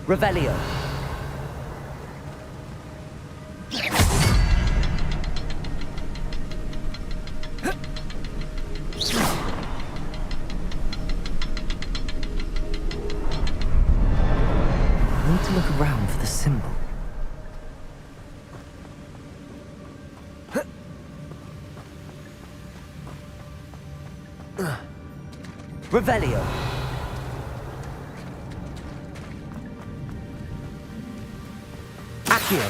Revelio. I need to look around for the symbol. Revelio. Accio.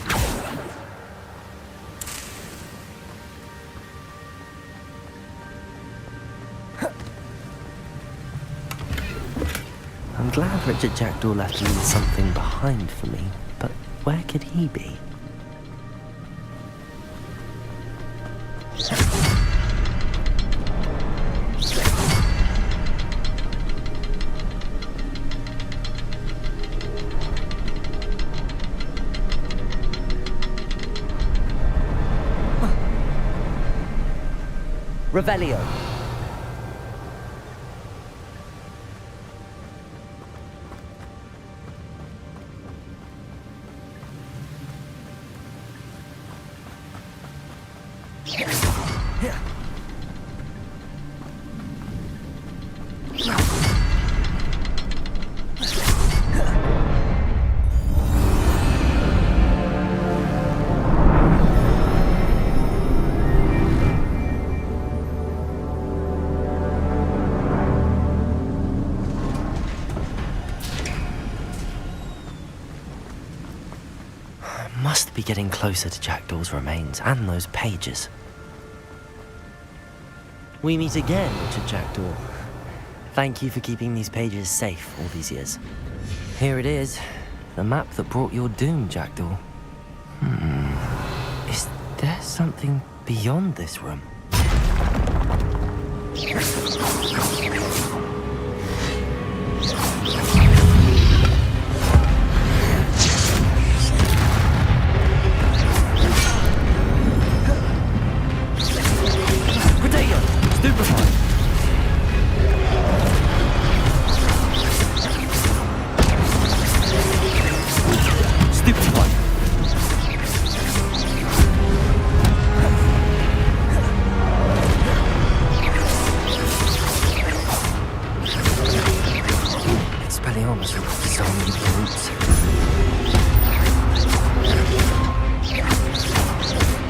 I'm glad Richard Jackdaw left me something behind for me, but where could he be? Revelio. Must be getting closer to Jackdaw's remains and those pages. We meet again, Richard Jackdaw. Thank you for keeping these pages safe all these years. Here it is, the map that brought your doom, Jackdaw. Is there something beyond this room?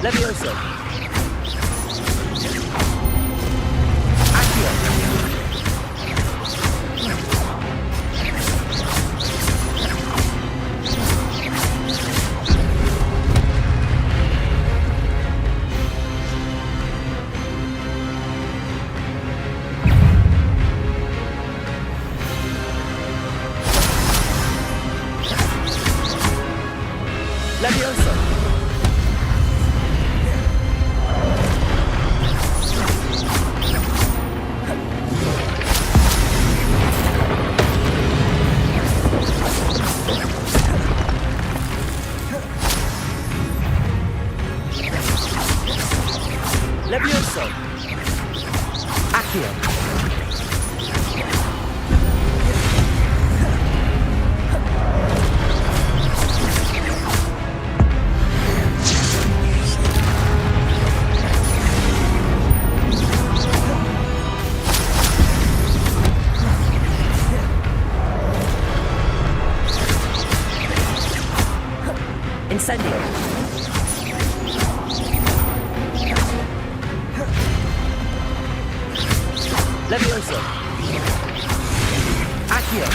Levioso. Levioso. Levioso. Accio. Incendio. Levioso. Accio.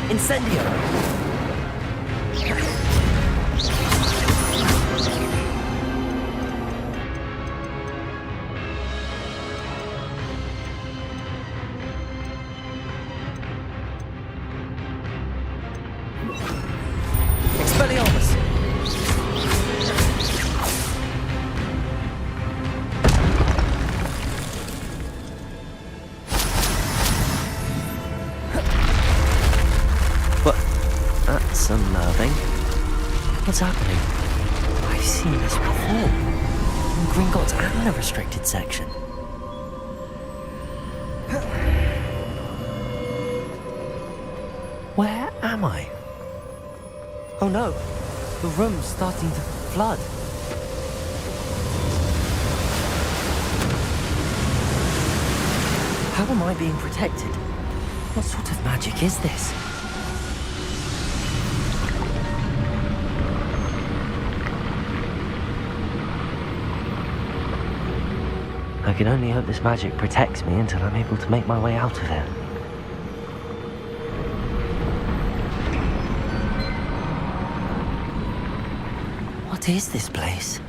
Incendio. Expelliarmus. But that's unnerving. What's happening? I've seen this before. from Gringotts and the restricted section. Where am I? Oh no, the room's starting to flood. How am I being protected? What sort of magic is this? I can only hope this magic protects me until I'm able to make my way out of here. What is this place?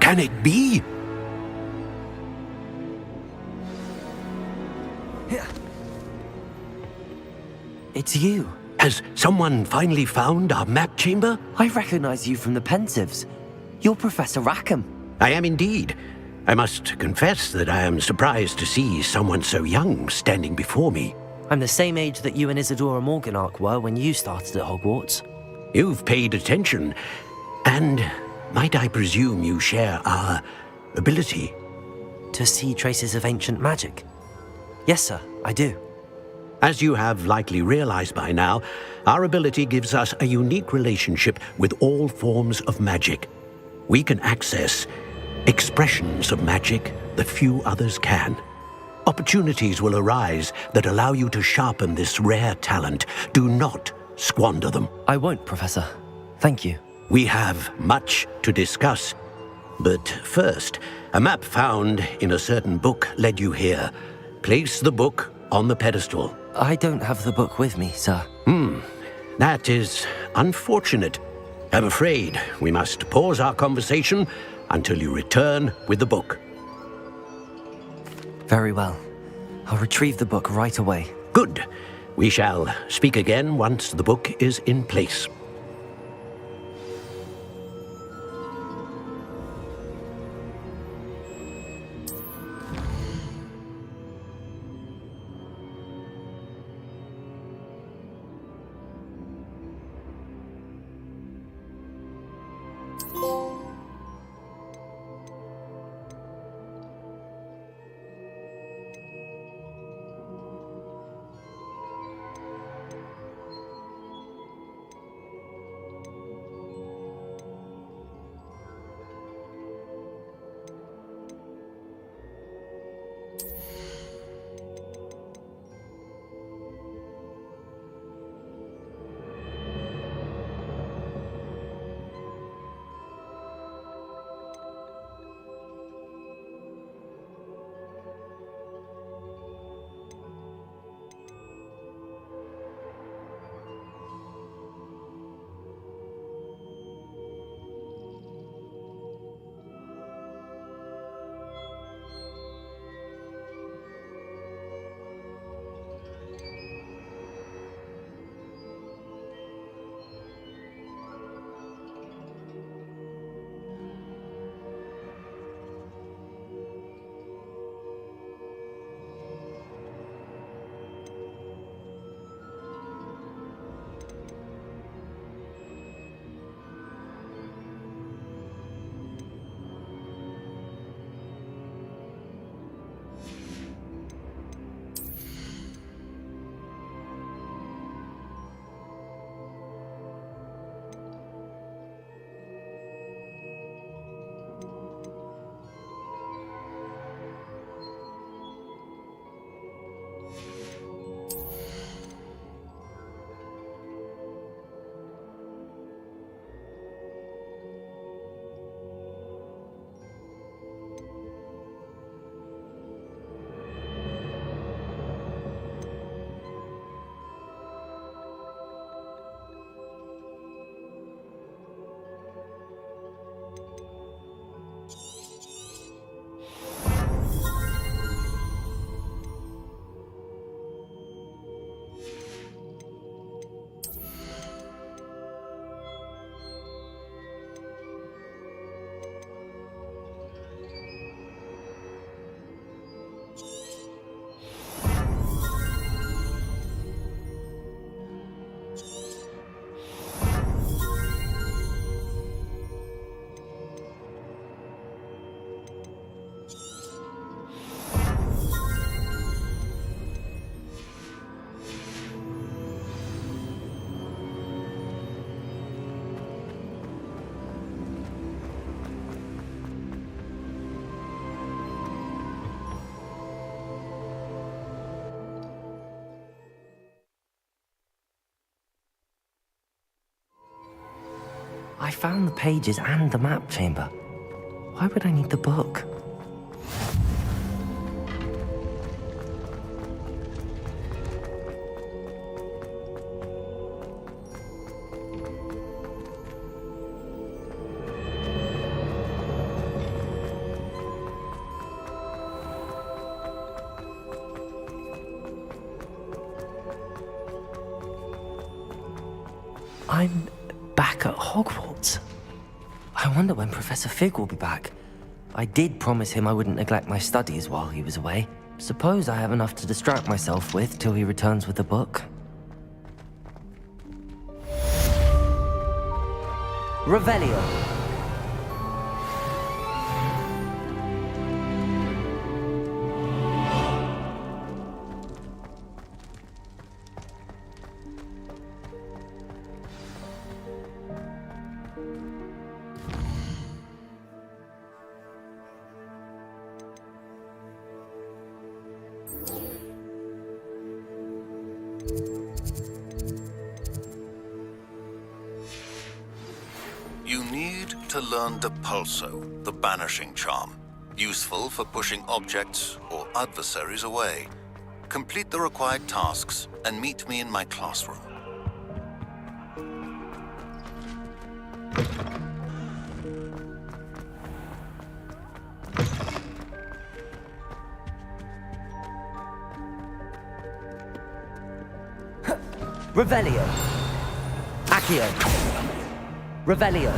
Can it be? It's you. Has someone finally found our map chamber? I recognize you from the Pensives. You're Professor Rackham. I am indeed. I must confess that I am surprised to see someone so young standing before me. I'm the same age that you and Isadora Morganach were when you started at Hogwarts. You've paid attention, and might I presume you share our ability? To see traces of ancient magic? Yes, sir, I do. As you have likely realized by now, our ability gives us a unique relationship with all forms of magic. We can access expressions of magic that few others can. Opportunities will arise that allow you to sharpen this rare talent. Do not squander them. I won't, Professor. Thank you. We have much to discuss. But first, a map found in a certain book led you here. Place the book on the pedestal. I don't have the book with me, sir. That is unfortunate. I'm afraid we must pause our conversation until you return with the book. Very well. I'll retrieve the book right away. Good. We shall speak again once the book is in place. I found the pages and the map chamber. Why would I need the book? I'm back at Hogwarts. I wonder when Professor Fig will be back. I did promise him I wouldn't neglect my studies while he was away. Suppose I have enough to distract myself with till he returns with the book. Revelio. You need to learn Depulso, the banishing charm, useful for pushing objects or adversaries away. Complete the required tasks and meet me in my classroom. Revelio. Accio. Revelio.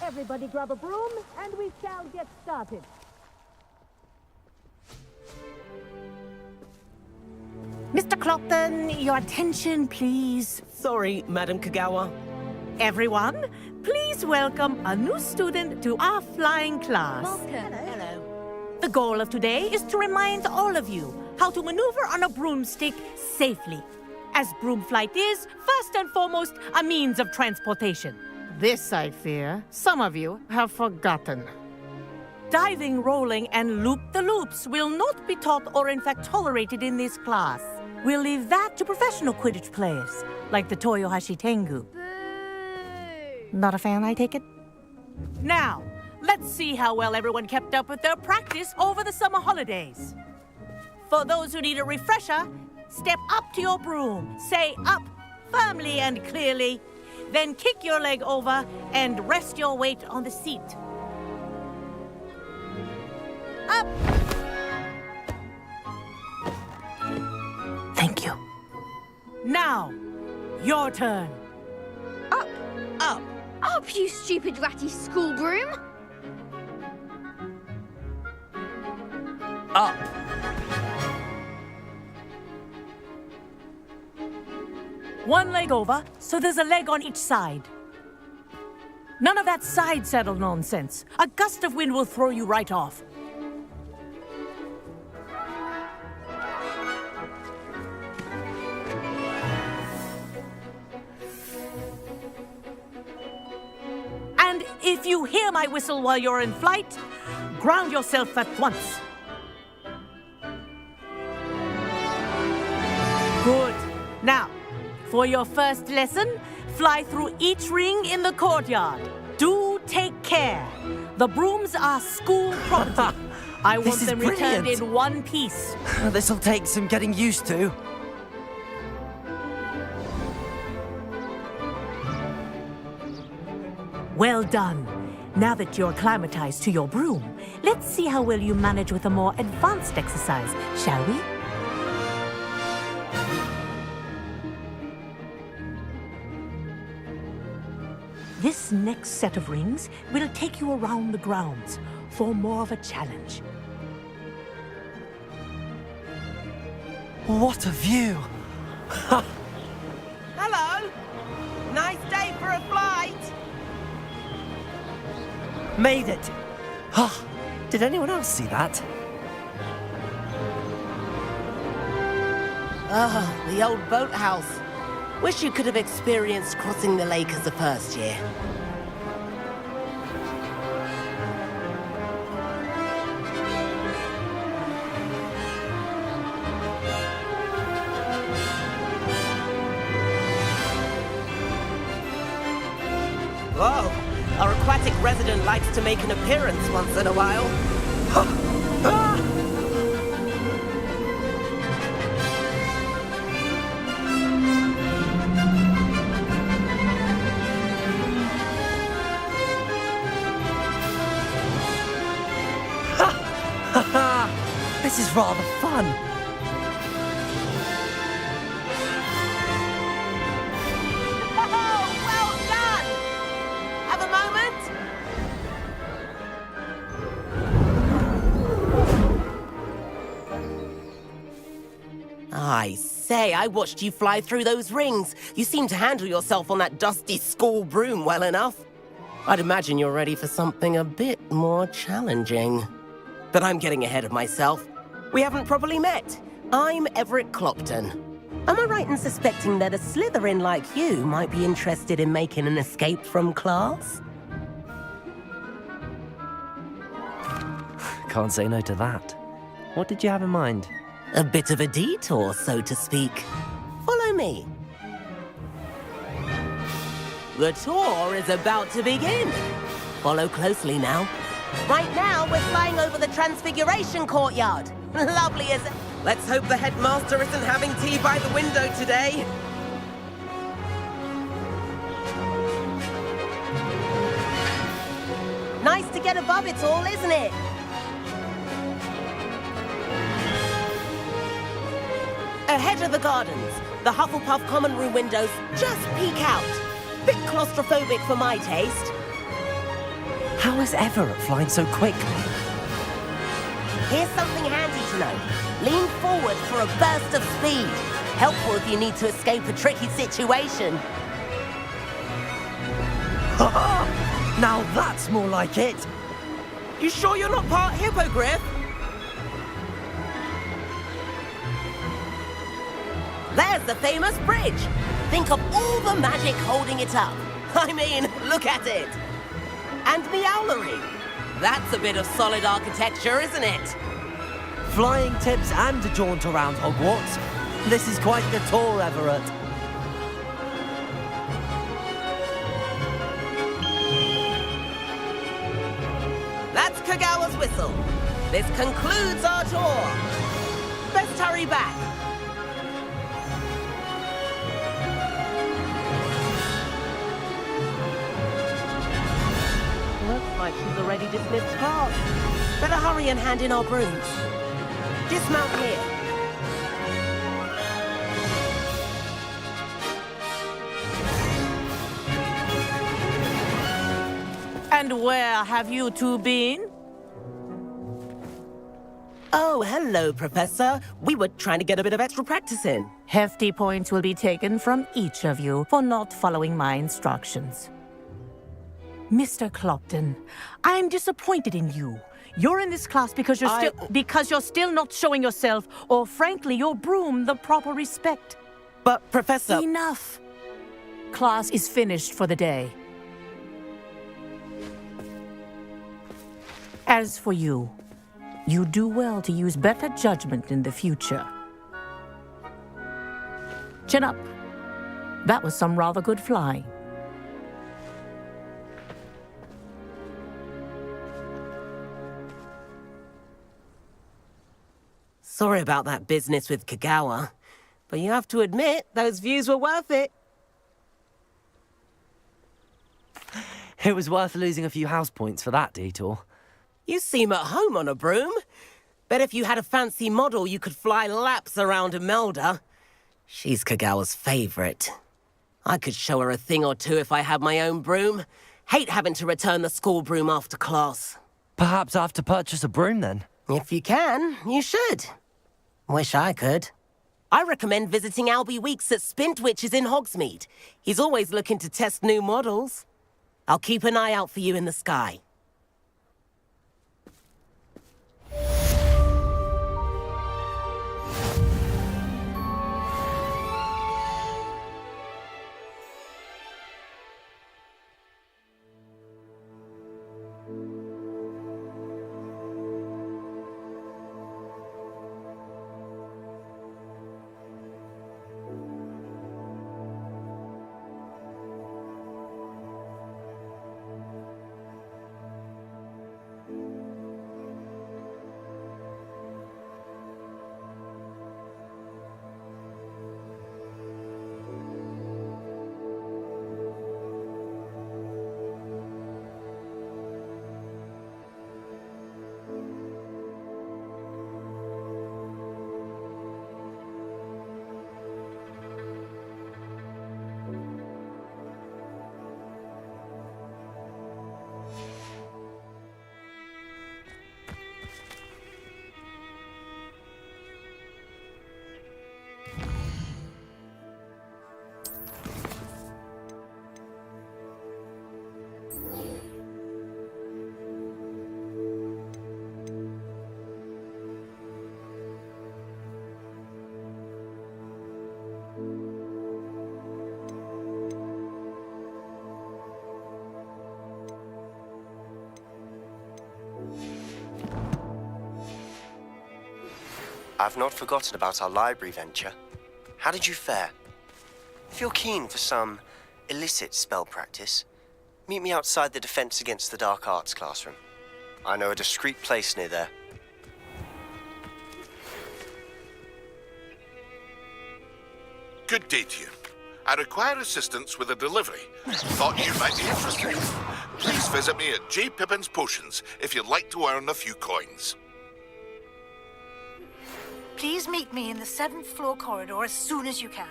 Everybody grab a broom, and we shall get started. Mr. Clopton, your attention, please. Sorry, Madam Kagawa. Everyone, please welcome a new student to our flying class. Hello. The goal of today is to remind all of you how to maneuver on a broomstick safely, as broom flight is, first and foremost, a means of transportation. This, I fear, some of you have forgotten. Diving, rolling, and loop-the-loops will not be taught or in fact tolerated in this class. We'll leave that to professional Quidditch players, like the Toyohashi Tengu. Not a fan, I take it? Now, let's see how well everyone kept up with their practice over the summer holidays. For those who need a refresher, step up to your broom, say up firmly and clearly, then kick your leg over and rest your weight on the seat. Up! Thank you. Now, your turn. Up, Up. up, you stupid ratty school broom! Up. One leg over, so there's a leg on each side. None of that side saddle nonsense. A gust of wind will throw you right off. And if you hear my whistle while you're in flight, ground yourself at once. Good. Now, for your first lesson, fly through each ring in the courtyard. Do take care. The brooms are school property. I want This is them returned brilliant. in one piece. This'll take some getting used to. Well done. Now that you're acclimatized to your broom, let's see how well you manage with a more advanced exercise, shall we? This next set of rings will take you around the grounds for more of a challenge. What a view! Hello. Nice day for a flight. Made it! Ah, did anyone else see that? Ah, the old boathouse. Wish you could have experienced crossing the lake as a first year. Whoa, our aquatic resident likes to make an appearance once in a while. This is rather fun. Oh, well done! Have a moment? I say, I watched you fly through those rings. You seem to handle yourself on that dusty school broom well enough. I'd imagine you're ready for something a bit more challenging. But I'm getting ahead of myself. We haven't properly met. I'm Everett Clopton. Am I right in suspecting that a Slytherin like you might be interested in making an escape from class? Can't say no to that. What did you have in mind? A bit of a detour, so to speak. Follow me. The tour is about to begin. Follow closely now. Right now, we're flying over the Transfiguration Courtyard. Lovely as... Let's hope the headmaster isn't having tea by the window today. Nice to get above it all, isn't it? Ahead of the gardens, the Hufflepuff common room windows just peek out. Bit claustrophobic for my taste. How is Everett flying so quickly? Here's something handy to know. Lean forward for a burst of speed. Helpful if you need to escape a tricky situation. Now that's more like it. You sure you're not part hippogriff? There's the famous bridge. Think of all the magic holding it up. I mean, look at it. And the owlery. That's a bit of solid architecture, isn't it? Flying tips and a jaunt around Hogwarts. This is quite the tour, Everett. That's Kagawa's whistle. This concludes our tour. Best hurry back. Looks like she's already dismissed class. Better hurry and hand in our brooms. Dismount here. And where have you two been? Oh, hello, Professor. We were trying to get a bit of extra practice in. Hefty points will be taken from each of you for not following my instructions. Mr. Clopton, I'm disappointed in you. You're in this class because you're still not showing yourself, or frankly, your broom the proper respect. But, Professor... Enough. Class is finished for the day. As for you, you do well to use better judgment in the future. Chin up. That was some rather good flying. Sorry about that business with Kagawa, but you have to admit, those views were worth it. It was worth losing a few house points for that detour. You seem at home on a broom. Bet if you had a fancy model, you could fly laps around Imelda. She's Kagawa's favorite. I could show her a thing or two if I had my own broom. Hate having to return the school broom after class. Perhaps I have to purchase a broom then. If you can, you should. Wish I could. I recommend visiting Albie Weeks at Spintwitches in Hogsmeade. He's always looking to test new models. I'll keep an eye out for you in the sky. I've not forgotten about our library venture. How did you fare? If you're keen for some illicit spell practice, meet me outside the Defense Against the Dark Arts classroom. I know a discreet place near there. Good day to you. I require assistance with a delivery. Thought you might be interested. Please visit me at J. Pippin's Potions if you'd like to earn a few coins. Please meet me in the 7th floor corridor as soon as you can.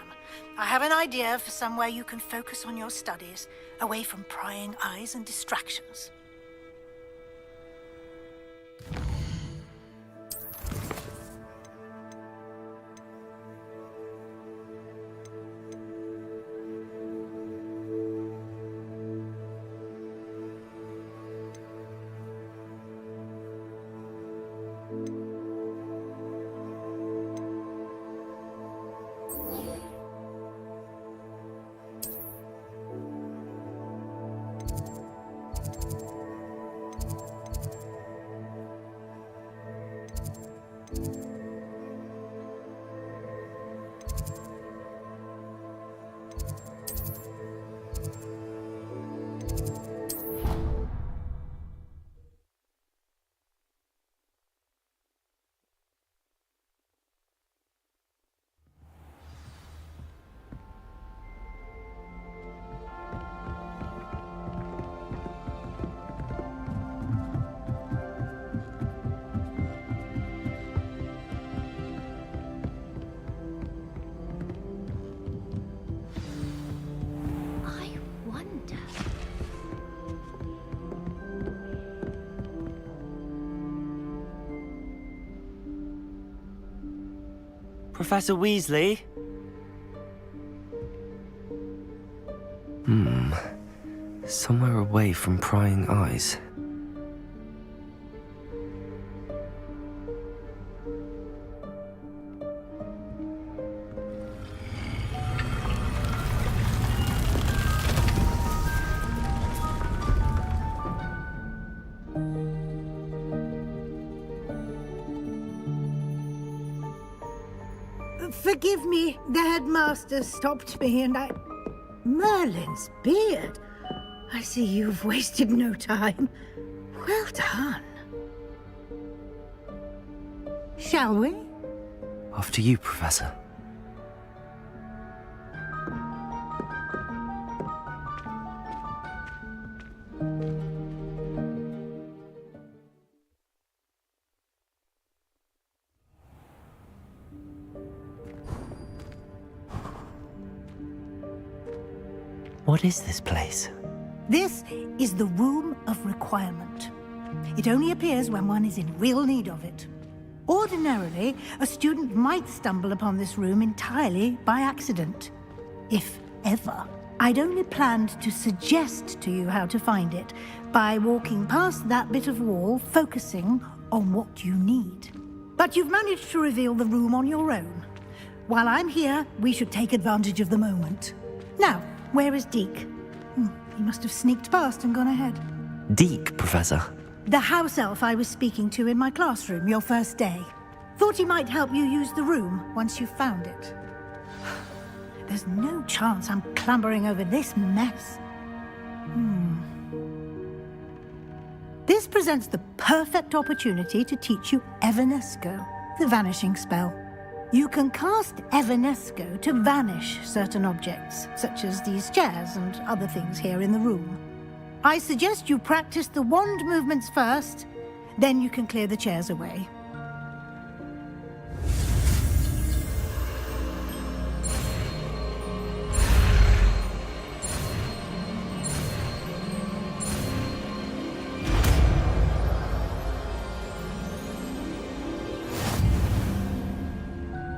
I have an idea for somewhere you can focus on your studies, away from prying eyes and distractions. Professor Weasley? Somewhere away from prying eyes. Forgive me, the headmaster stopped me and I... Merlin's beard. I see you've wasted no time. Well done. Shall we? After you, Professor. What is this place? This is the Room of Requirement. It only appears when one is in real need of it. Ordinarily, a student might stumble upon this room entirely by accident. If ever. I'd only planned to suggest to you how to find it by walking past that bit of wall, focusing on what you need. But you've managed to reveal the room on your own. While I'm here, we should take advantage of the moment. Now, where is Deke? He must have sneaked past and gone ahead. Deke, Professor. The house elf I was speaking to in my classroom your first day. Thought he might help you use the room once you found it. There's no chance I'm clambering over this mess. This presents the perfect opportunity to teach you Evanesco, the vanishing spell. You can cast Evanesco to vanish certain objects, such as these chairs and other things here in the room. I suggest you practice the wand movements first, then you can clear the chairs away.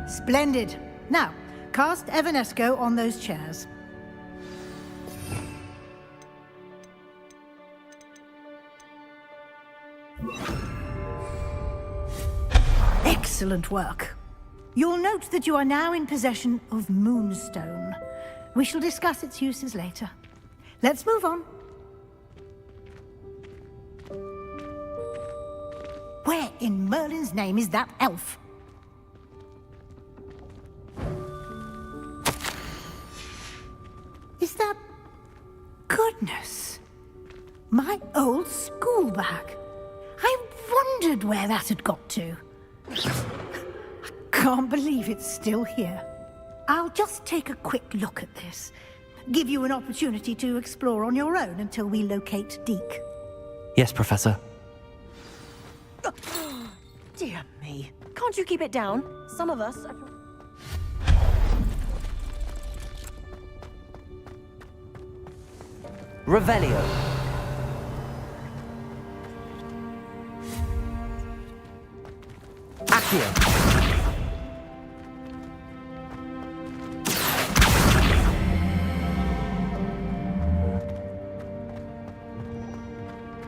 Splendid. Now, cast Evanesco on those chairs. Excellent work. You'll note that you are now in possession of Moonstone. We shall discuss its uses later. Let's move on. Where in Merlin's name is that elf? Is that... Goodness. My old school bag. I wondered where that had got to. I can't believe it's still here. I'll just take a quick look at this. Give you an opportunity to explore on your own until we locate Deke. Yes, Professor. Dear me. Can't you keep it down? Some of us... Revelio. Accio.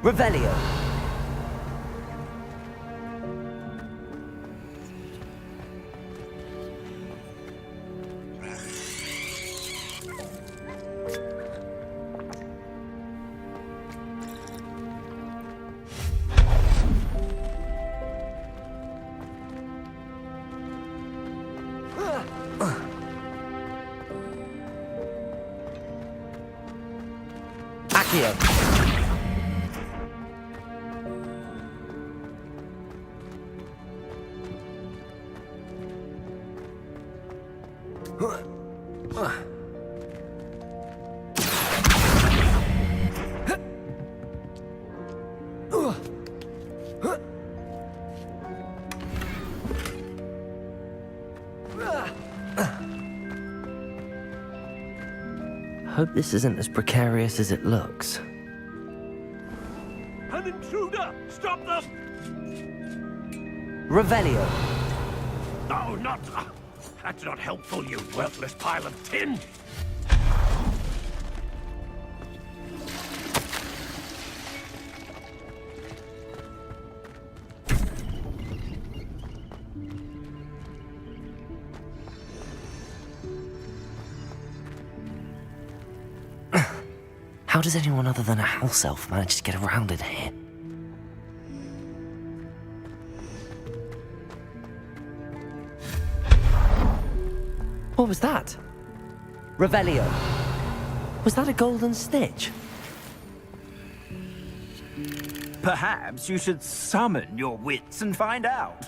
Revelio. Accio. Hope this isn't as precarious as it looks. An intruder! Stop them! Revelio. No, not... That's not helpful, you worthless pile of tin! How does anyone other than a house elf manage to get around in here? What was that? Revelio. Was that a golden stitch? Perhaps you should summon your wits and find out.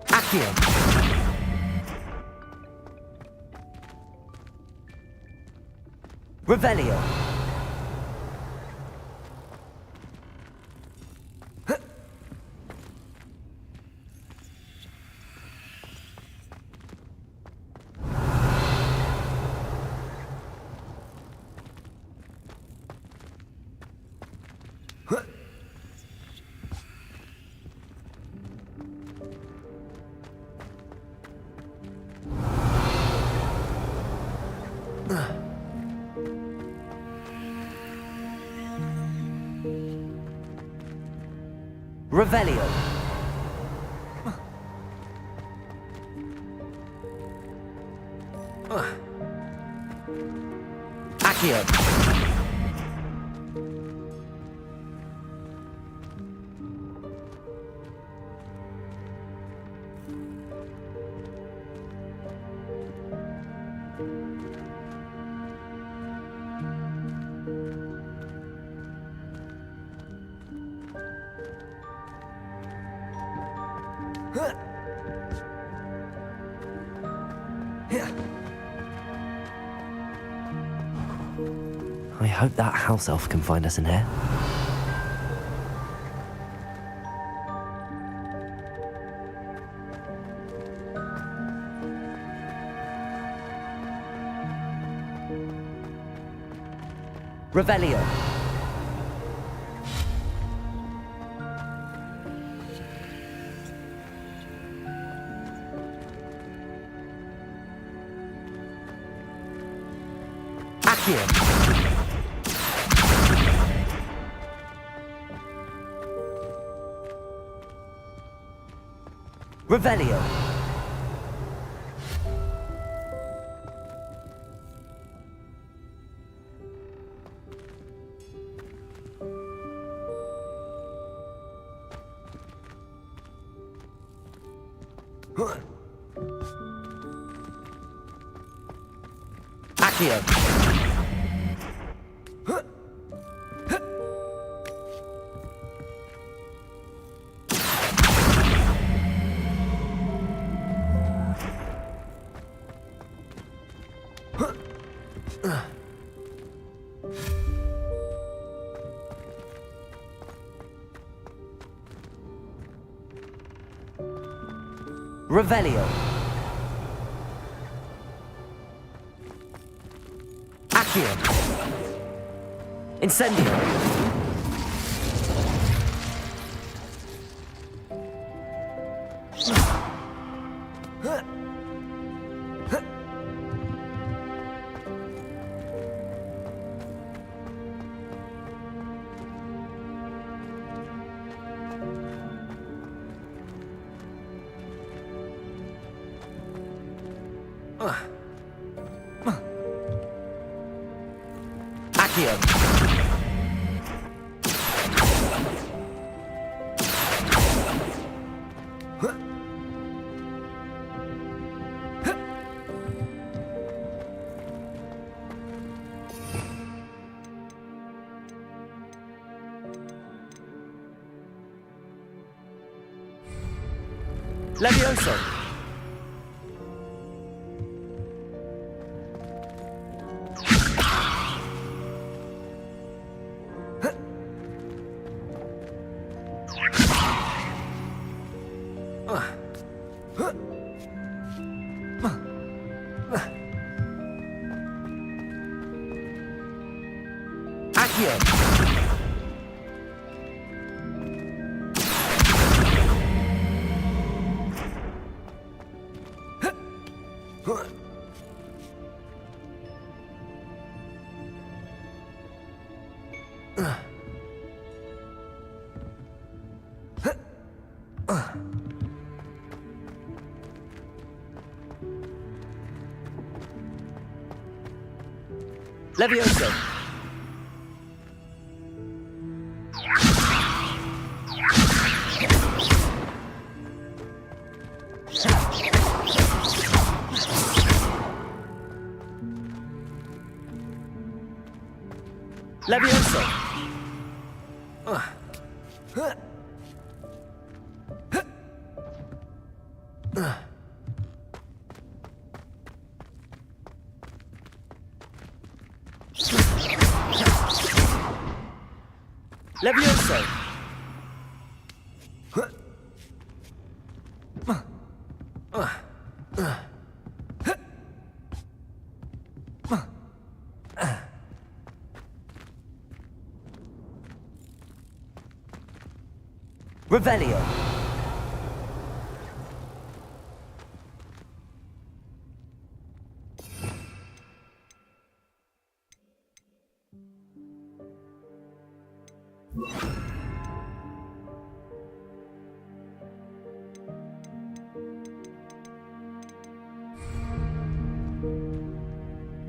Accio. Revelio. Revelio. Accio. I hope that house elf can find us in here. Revelio. Accio. Revelio. Accio. Revelio. Accio. Incendio. Accio. Levioso. Accio. Levioso. Levioso. Levioso. Revelio.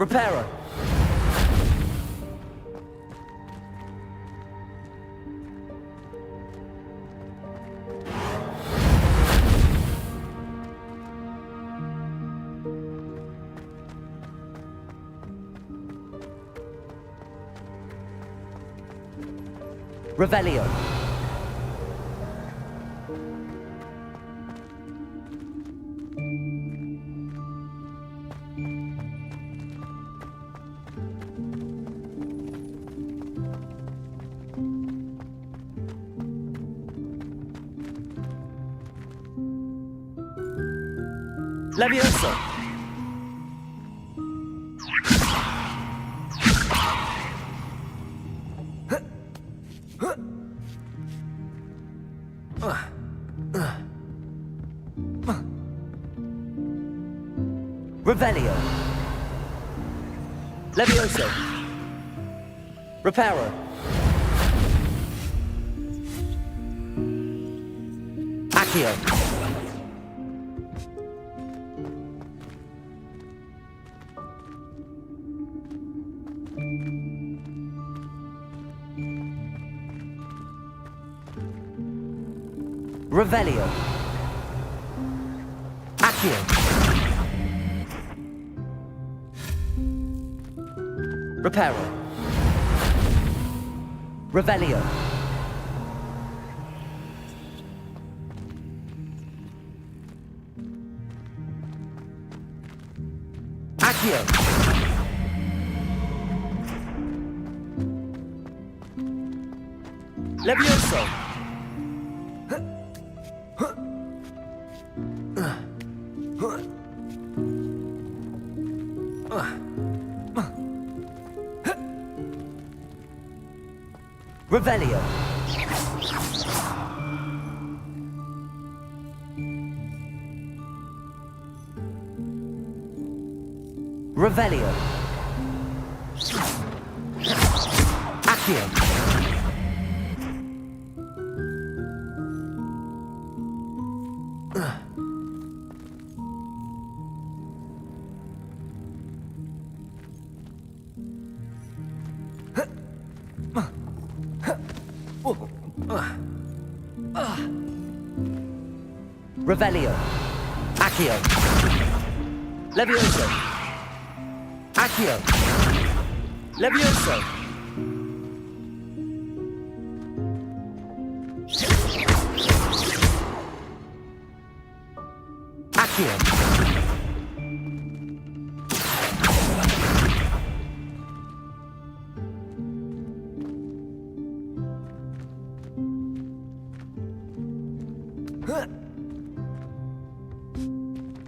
Reparo. Revelio. Levioso. Revelio. Levioso. Reparo. Accio. Revelio. Accio. Reparo. Revelio. Accio. Levioso. Revelio. Revelio. Accio. Revelio. Accio. Levioso. Accio. Levioso. Accio.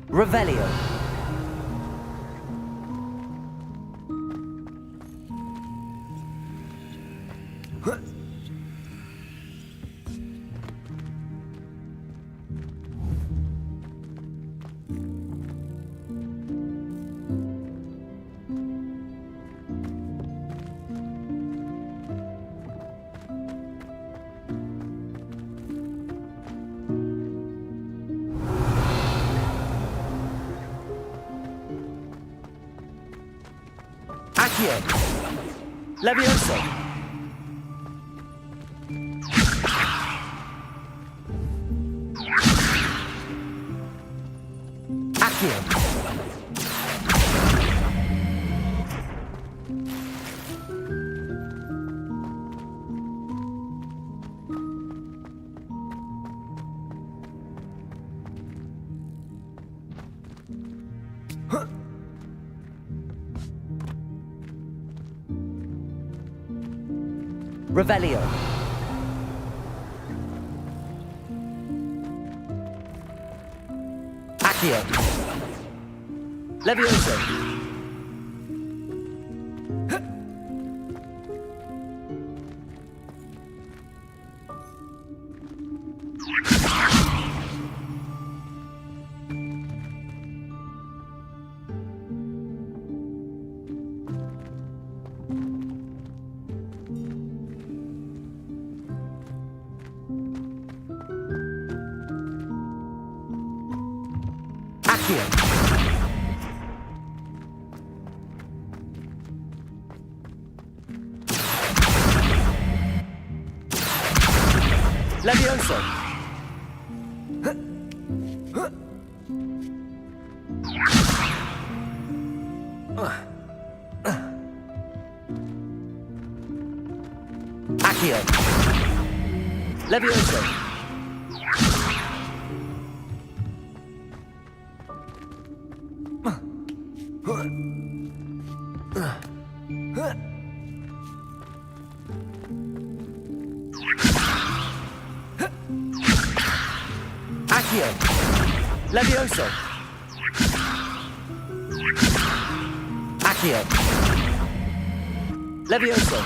Revelio. Accio. Levioso. Accio. Revelio. Accio. Levioso. Accio. Levioso! Accio! Levioso! Accio! Levioso! Accio! Levioso!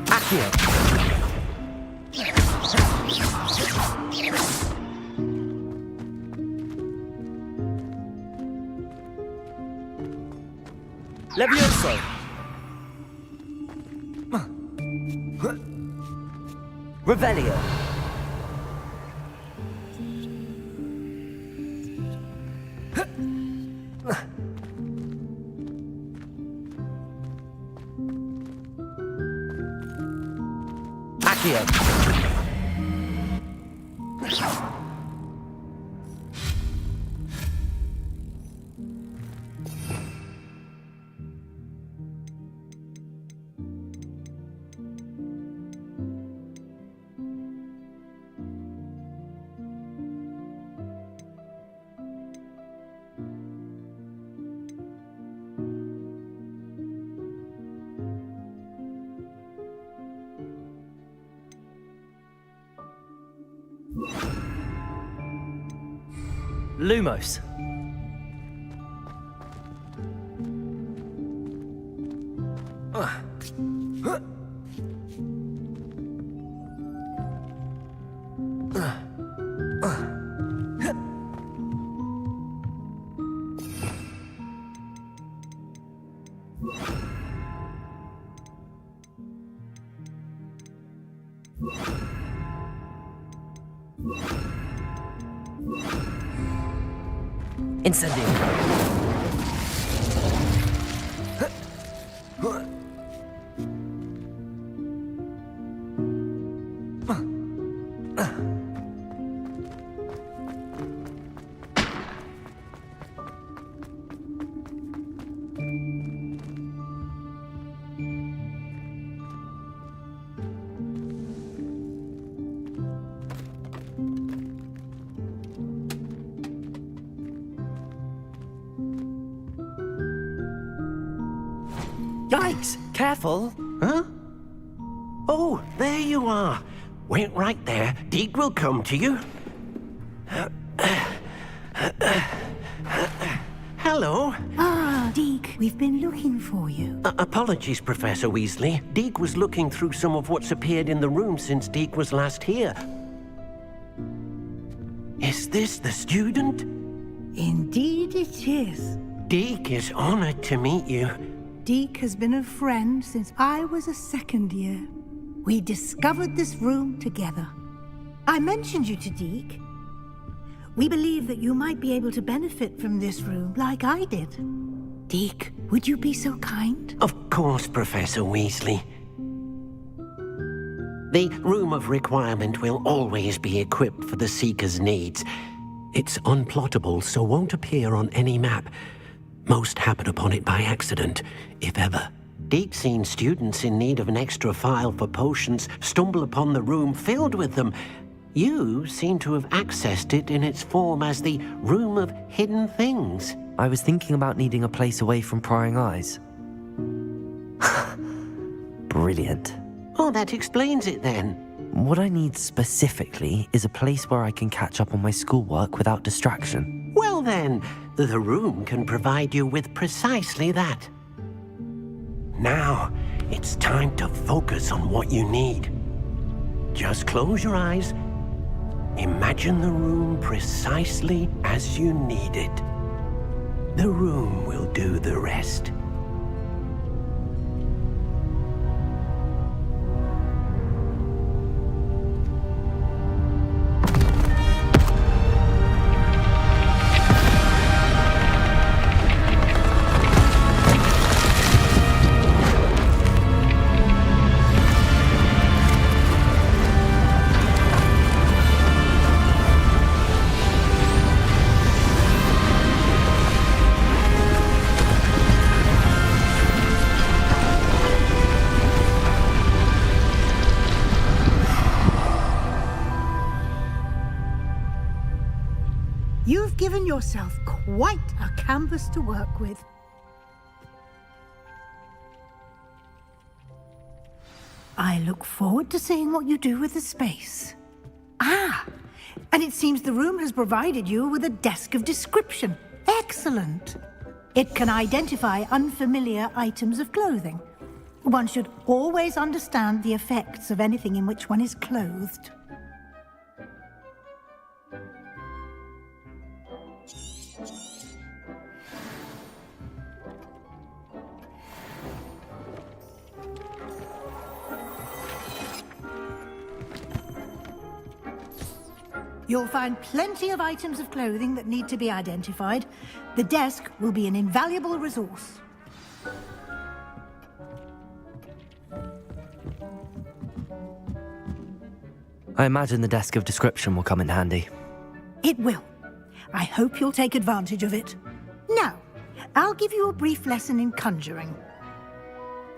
Accio! Levioso! Revelio! Accio! Lumos. Incendio. Yikes! Careful! Huh? Oh, there you are. Wait right there. Deke will come to you. Hello. Ah, Deke, we've been looking for you. Apologies, Professor Weasley. Deke was looking through some of what's appeared in the room since Deke was last here. Is this the student? Indeed it is. Deke is honored to meet you. Deke has been a friend since I was a second year. We discovered this room together. I mentioned you to Deke. We believe that you might be able to benefit from this room like I did. Deke, would you be so kind? Of course, Professor Weasley. The Room of Requirement will always be equipped for the Seeker's needs. It's unplottable, so won't appear on any map. Most happen upon it by accident, if ever. Deke's seen students in need of an extra file for potions stumble upon the room filled with them. You seem to have accessed it in its form as the Room of Hidden Things. I was thinking about needing a place away from prying eyes. Brilliant. Oh, that explains it then. What I need specifically is a place where I can catch up on my schoolwork without distraction. Well then, the room can provide you with precisely that. Now, it's time to focus on what you need. Just close your eyes. Imagine the room precisely as you need it. The room will do the rest. given yourself quite a canvas to work with. I look forward to seeing what you do with the space. Ah, and it seems the room has provided you with a desk of description. Excellent. It can identify unfamiliar items of clothing. One should always understand the effects of anything in which one is clothed. You'll find plenty of items of clothing that need to be identified. The desk will be an invaluable resource. I imagine the desk of description will come in handy. It will. I hope you'll take advantage of it. Now, I'll give you a brief lesson in conjuring.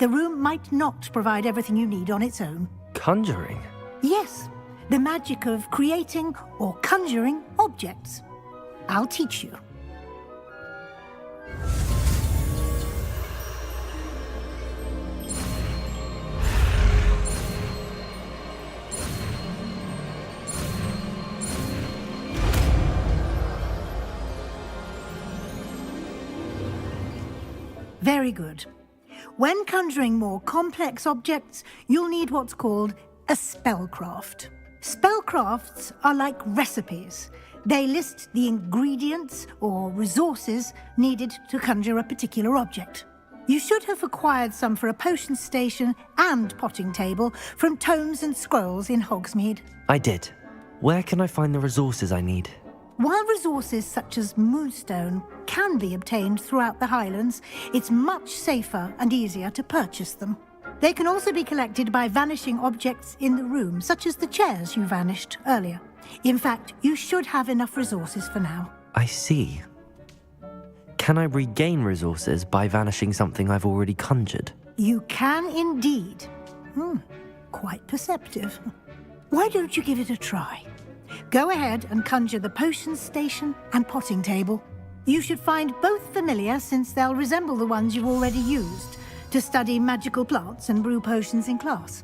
The room might not provide everything you need on its own. Conjuring? Yes. The magic of creating or conjuring objects. I'll teach you. Very good. When conjuring more complex objects, you'll need what's called a spellcraft. Spellcrafts are like recipes. They list the ingredients or resources needed to conjure a particular object. You should have acquired some for a potion station and potting table from tomes and scrolls in Hogsmeade. I did. Where can I find the resources I need? While resources such as moonstone can be obtained throughout the Highlands, it's much safer and easier to purchase them. They can also be collected by vanishing objects in the room, such as the chairs you vanished earlier. In fact, you should have enough resources for now. I see. Can I regain resources by vanishing something I've already conjured? You can indeed. Quite perceptive. Why don't you give it a try? Go ahead and conjure the potion station and potting table. You should find both familiar, since they'll resemble the ones you've already used to study magical plants and brew potions in class.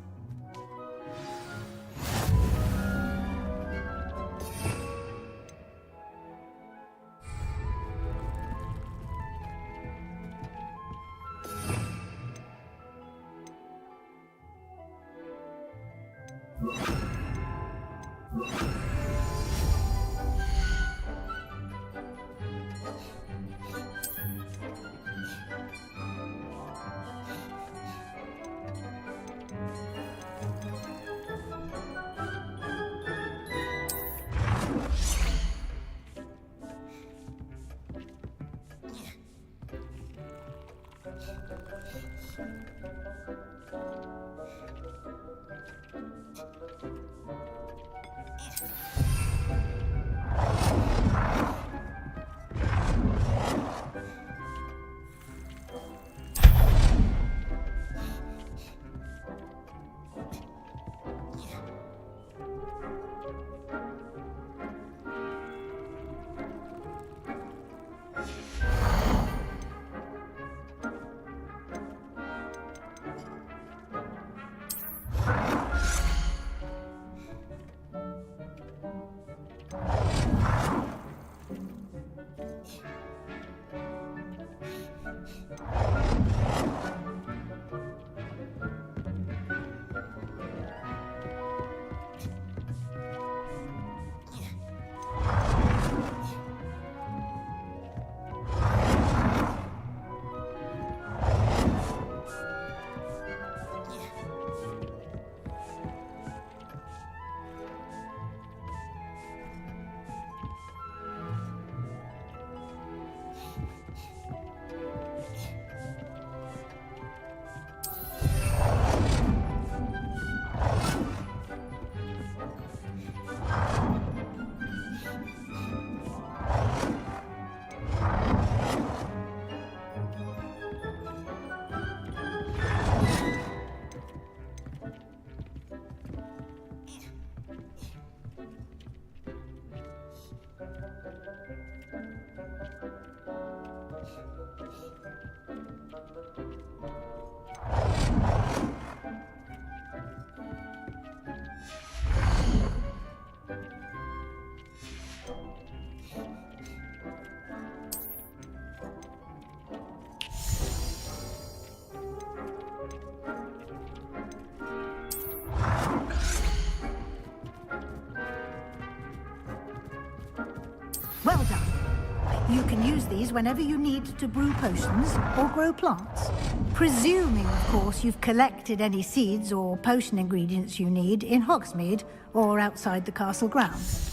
these whenever you need to brew potions or grow plants. Presuming, of course, you've collected any seeds or potion ingredients you need in Hogsmeade or outside the castle grounds.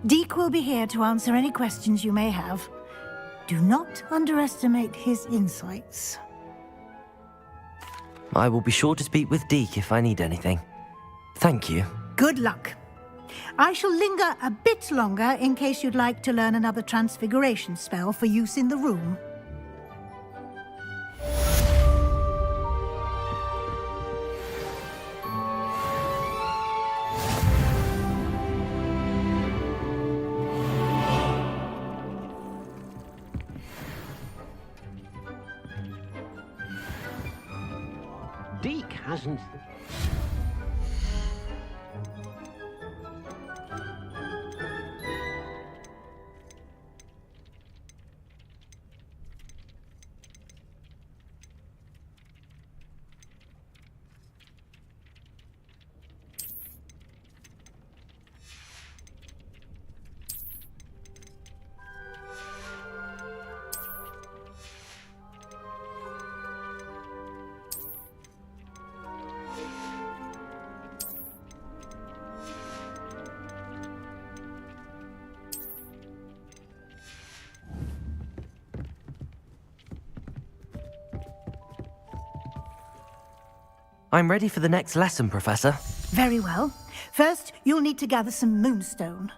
Deke will be here to answer any questions you may have. Do not underestimate his insights. I will be sure to speak with Deke if I need anything. Thank you. Good luck. I shall linger a bit longer in case you'd like to learn another transfiguration spell for use in the room. Deke hasn't... I'm ready for the next lesson, Professor. Very well. First, you'll need to gather some moonstone.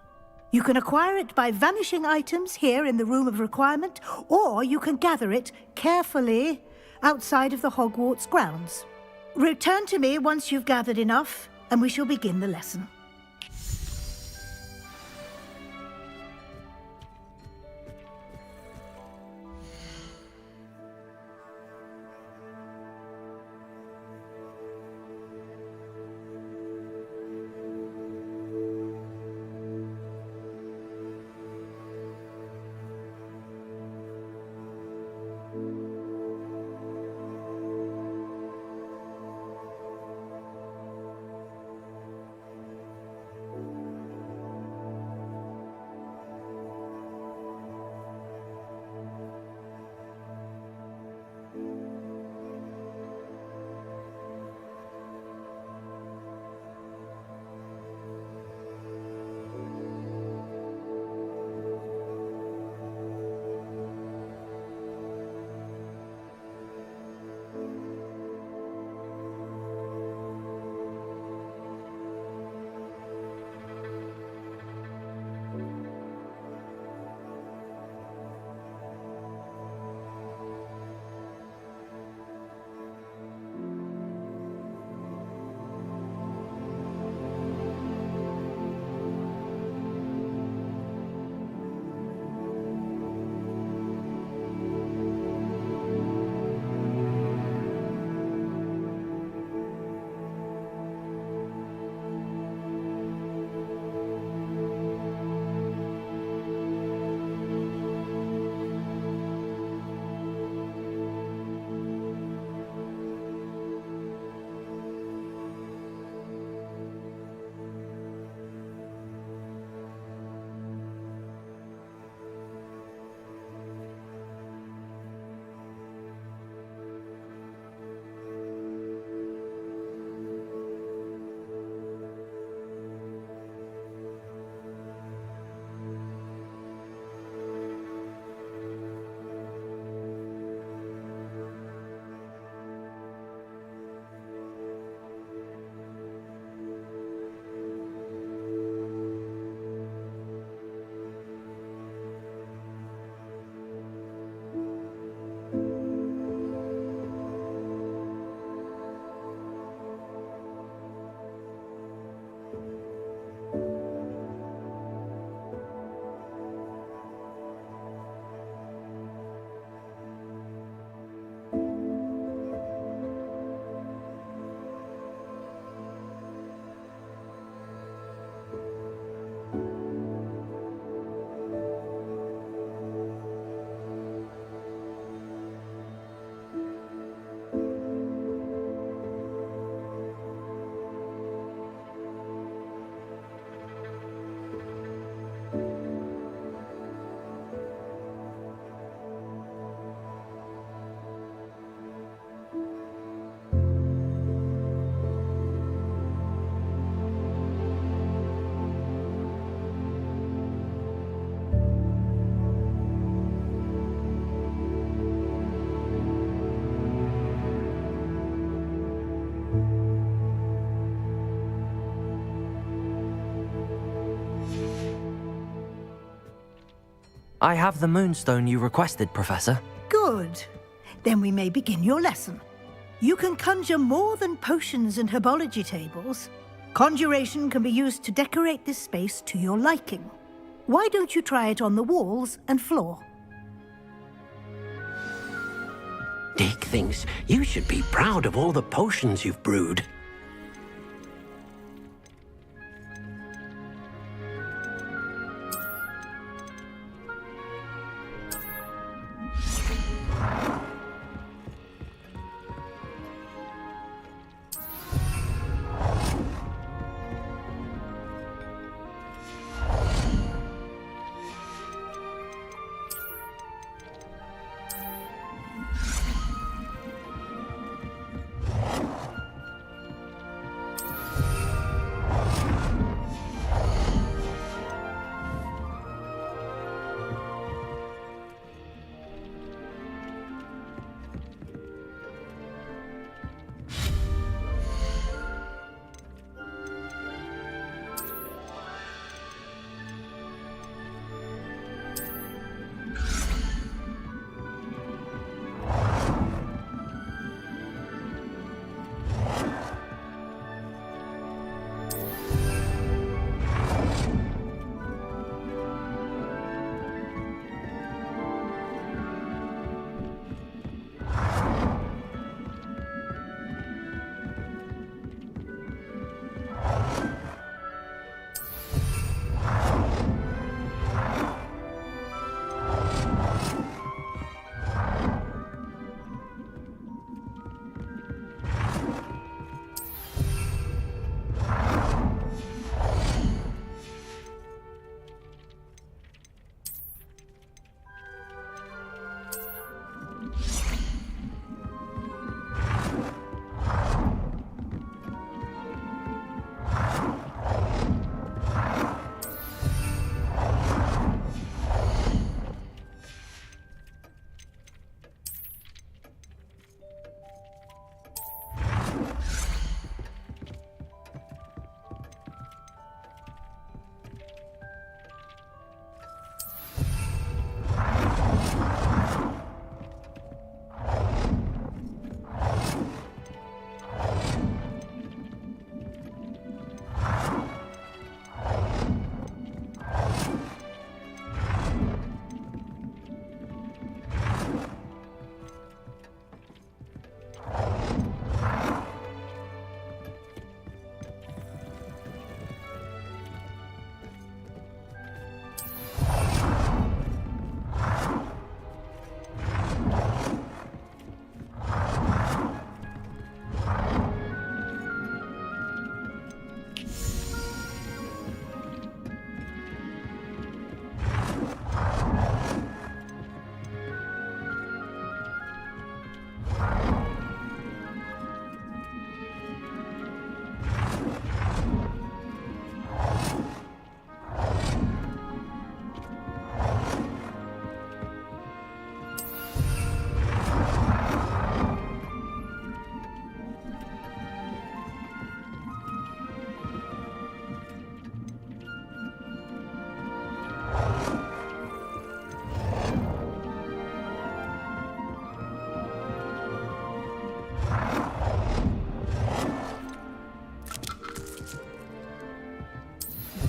You can acquire it by vanishing items here in the Room of Requirement, or you can gather it carefully outside of the Hogwarts grounds. Return to me once you've gathered enough, and we shall begin the lesson. I have the moonstone you requested, Professor. Good. Then we may begin your lesson. You can conjure more than potions and herbology tables. Conjuration can be used to decorate this space to your liking. Why don't you try it on the walls and floor? Dick thinks you should be proud of all the potions you've brewed.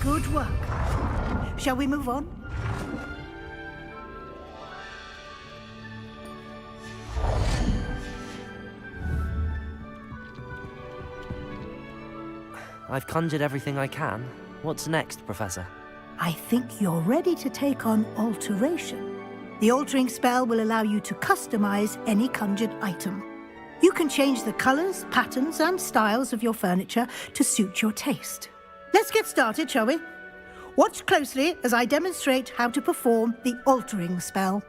Good work. Shall we move on? I've conjured everything I can. What's next, Professor? I think you're ready to take on alteration. The altering spell will allow you to customize any conjured item. You can change the colors, patterns, and styles of your furniture to suit your taste. Let's get started, shall we? Watch closely as I demonstrate how to perform the altering spell.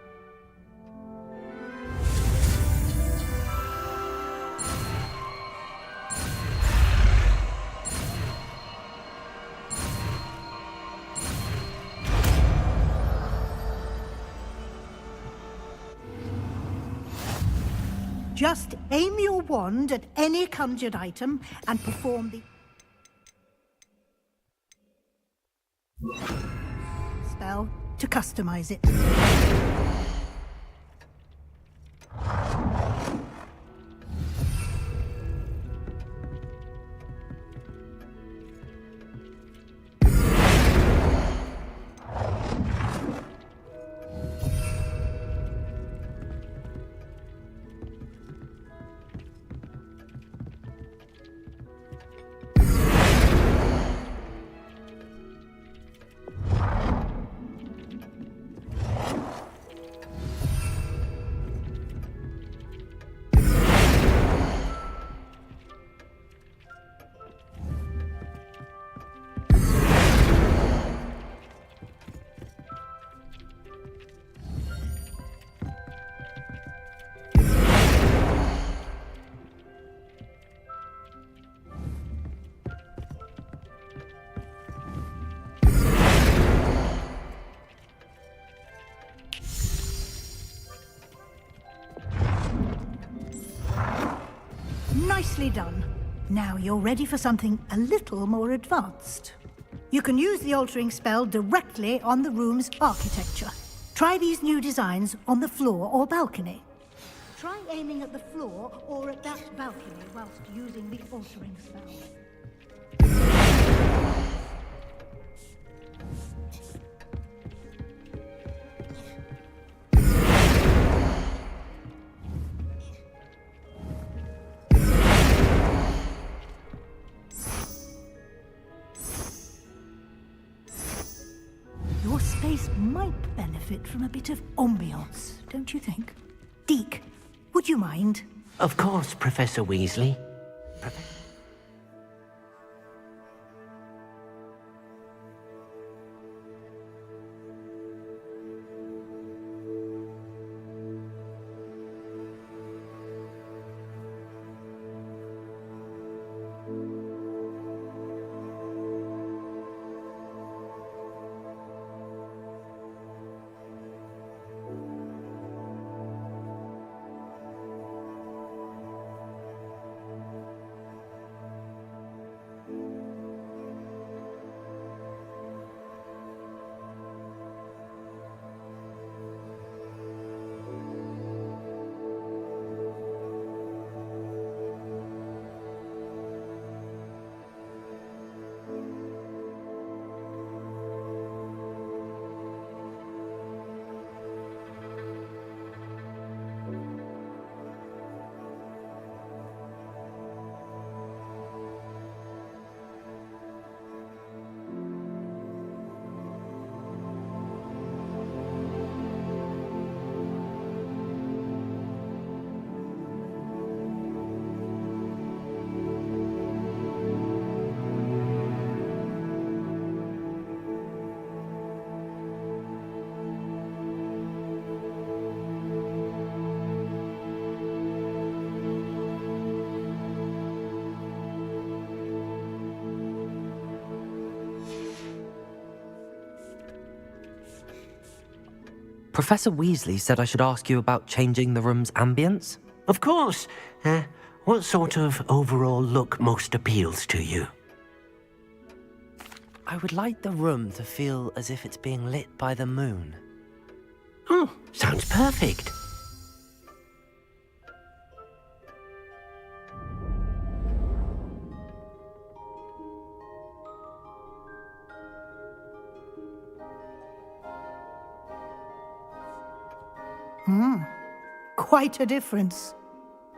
Just aim your wand at any conjured item and perform the spell to customize it. Nicely done. Now you're ready for something a little more advanced. You can use the altering spell directly on the room's architecture. Try these new designs on the floor or balcony. Try aiming at the floor or at that balcony whilst using the altering spell. Your space might benefit from a bit of ambiance, don't you think? Deke, would you mind? Of course, Professor Weasley. Professor Weasley said I should ask you about changing the room's ambience? Of course. What sort of overall look most appeals to you? I would like the room to feel as if it's being lit by the moon. Oh, sounds perfect. Quite a difference.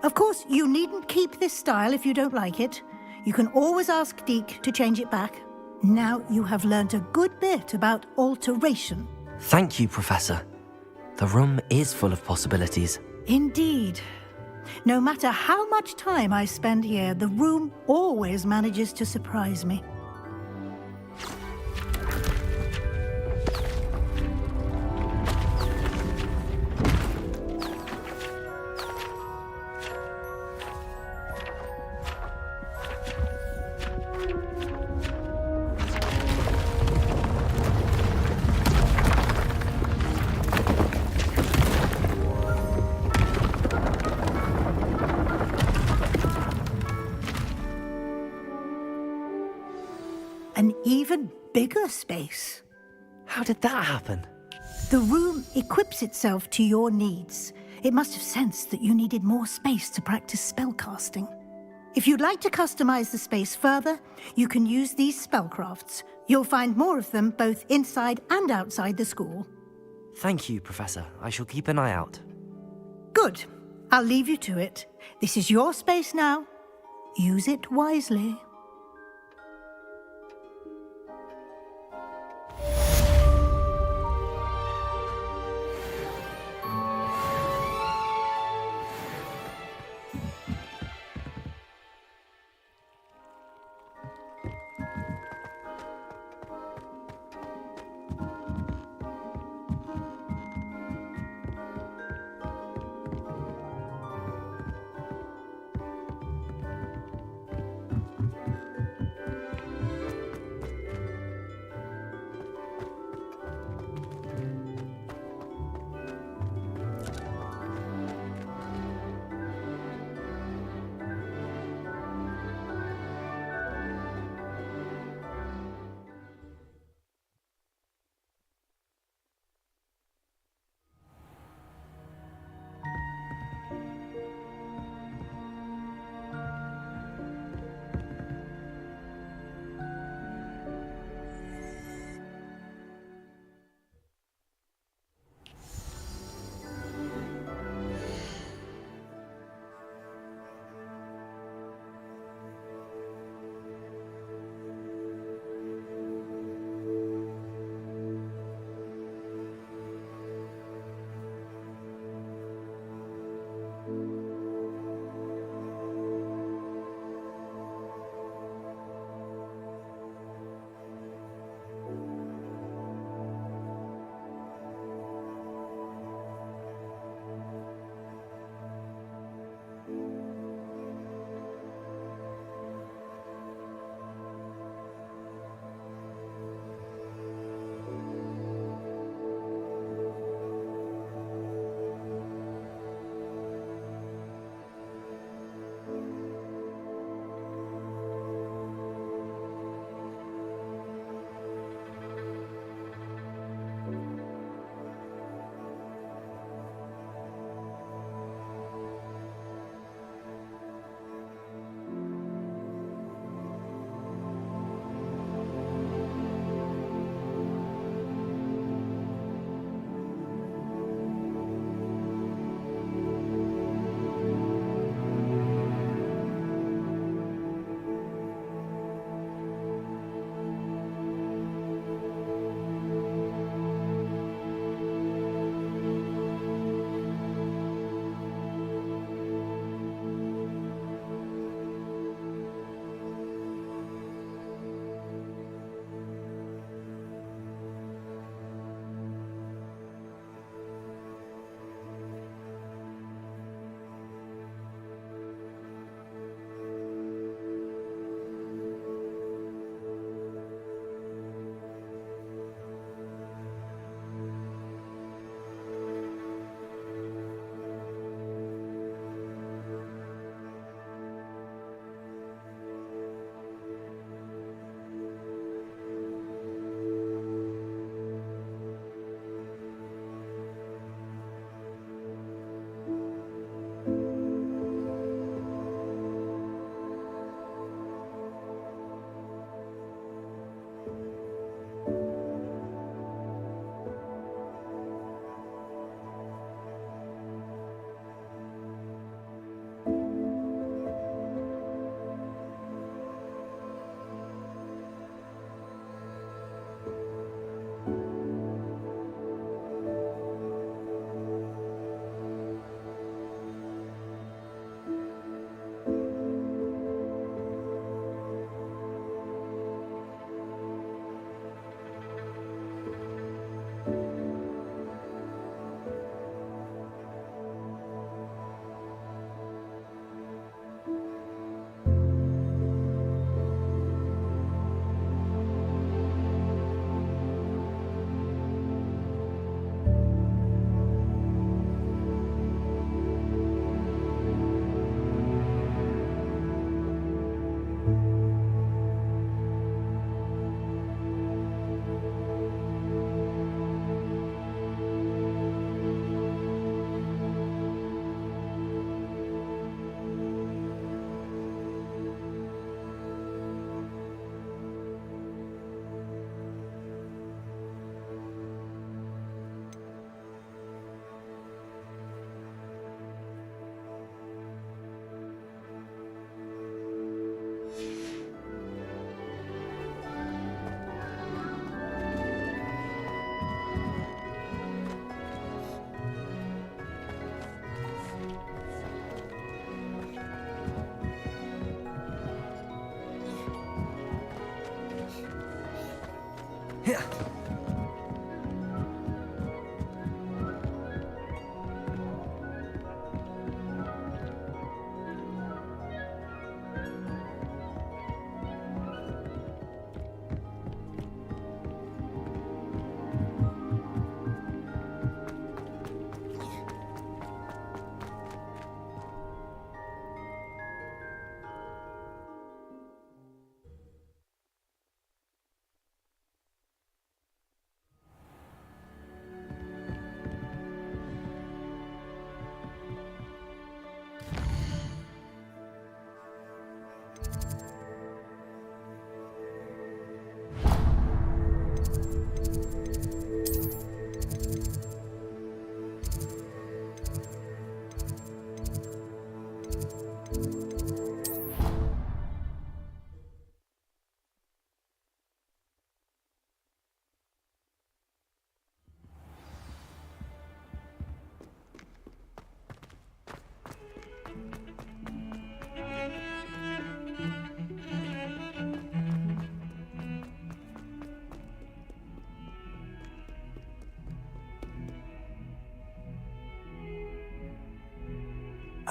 Of course, you needn't keep this style if you don't like it. You can always ask Deke to change it back. Now you have learnt a good bit about alteration. Thank you, Professor. The room is full of possibilities. Indeed. No matter how much time I spend here, the room always manages to surprise me. An even bigger space. How did that happen? The room equips itself to your needs. It must have sensed that you needed more space to practice spellcasting. If you'd like to customize the space further, you can use these spellcrafts. You'll find more of them both inside and outside the school. Thank you, Professor. I shall keep an eye out. Good. I'll leave you to it. This is your space now. Use it wisely.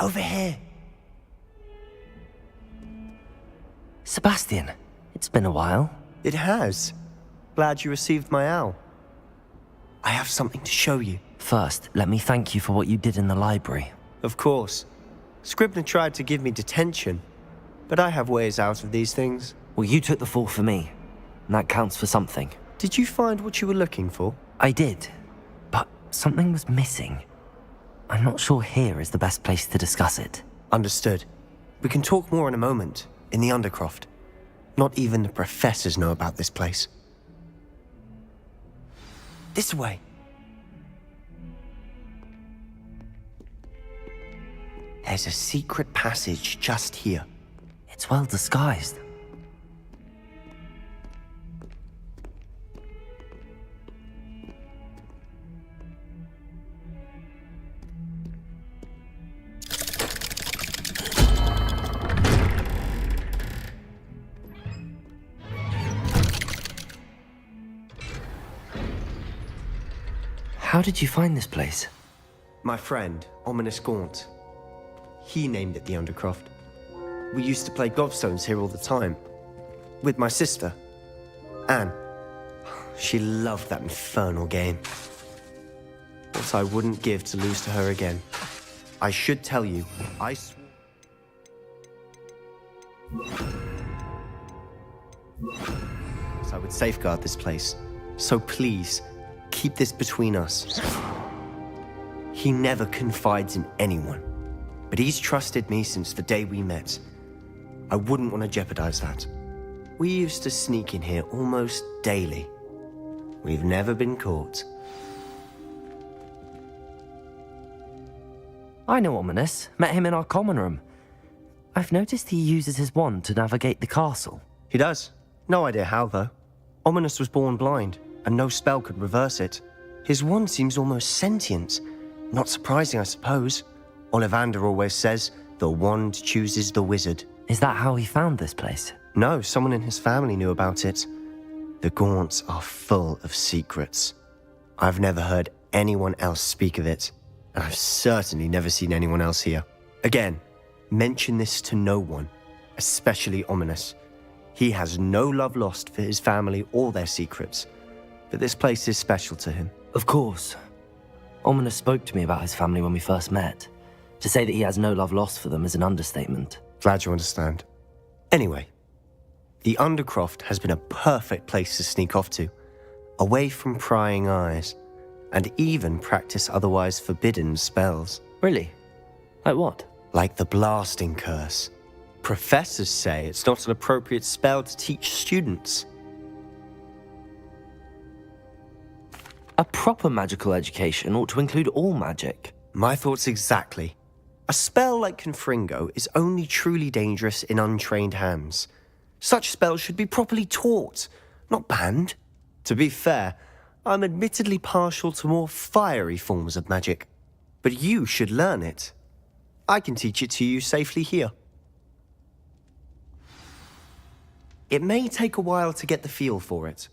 Over here. Sebastian, it's been a while. It has. Glad you received my owl. I have something to show you. First, let me thank you for what you did in the library. Of course. Scribner tried to give me detention, but I have ways out of these things. Well, you took the fall for me, and that counts for something. Did you find what you were looking for? I did, but something was missing. I'm not sure here is the best place to discuss it. Understood. We can talk more in a moment, in the Undercroft. Not even the professors know about this place. This way. There's a secret passage just here. It's well disguised. How did you find this place? My friend, Ominous Gaunt. He named it the Undercroft. We used to play gobstones here all the time. With my sister, Anne. She loved that infernal game. What I wouldn't give to lose to her again. I should tell you, I would safeguard this place. So please, keep this between us. He never confides in anyone, but he's trusted me since the day we met. I wouldn't want to jeopardize that. We used to sneak in here almost daily. We've never been caught. I know Ominous. Met him in our common room. I've noticed he uses his wand to navigate the castle. He does. No idea how, though. Ominous was born blind, and no spell could reverse it. His wand seems almost sentient. Not surprising, I suppose. Ollivander always says, the wand chooses the wizard. Is that how he found this place? No, someone in his family knew about it. The Gaunts are full of secrets. I've never heard anyone else speak of it, and I've certainly never seen anyone else here. Again, mention this to no one, especially Ominous. He has no love lost for his family or their secrets, but this place is special to him. Of course. Ominous spoke to me about his family when we first met. To say that he has no love lost for them is an understatement. Glad you understand. Anyway, the Undercroft has been a perfect place to sneak off to, away from prying eyes, and even practice otherwise forbidden spells. Really? Like what? Like the blasting curse. Professors say it's not an appropriate spell to teach students. A proper magical education ought to include all magic. My thoughts exactly. A spell like Confringo is only truly dangerous in untrained hands. Such spells should be properly taught, not banned. To be fair, I'm admittedly partial to more fiery forms of magic. But you should learn it. I can teach it to you safely here. It may take a while to get the feel for it.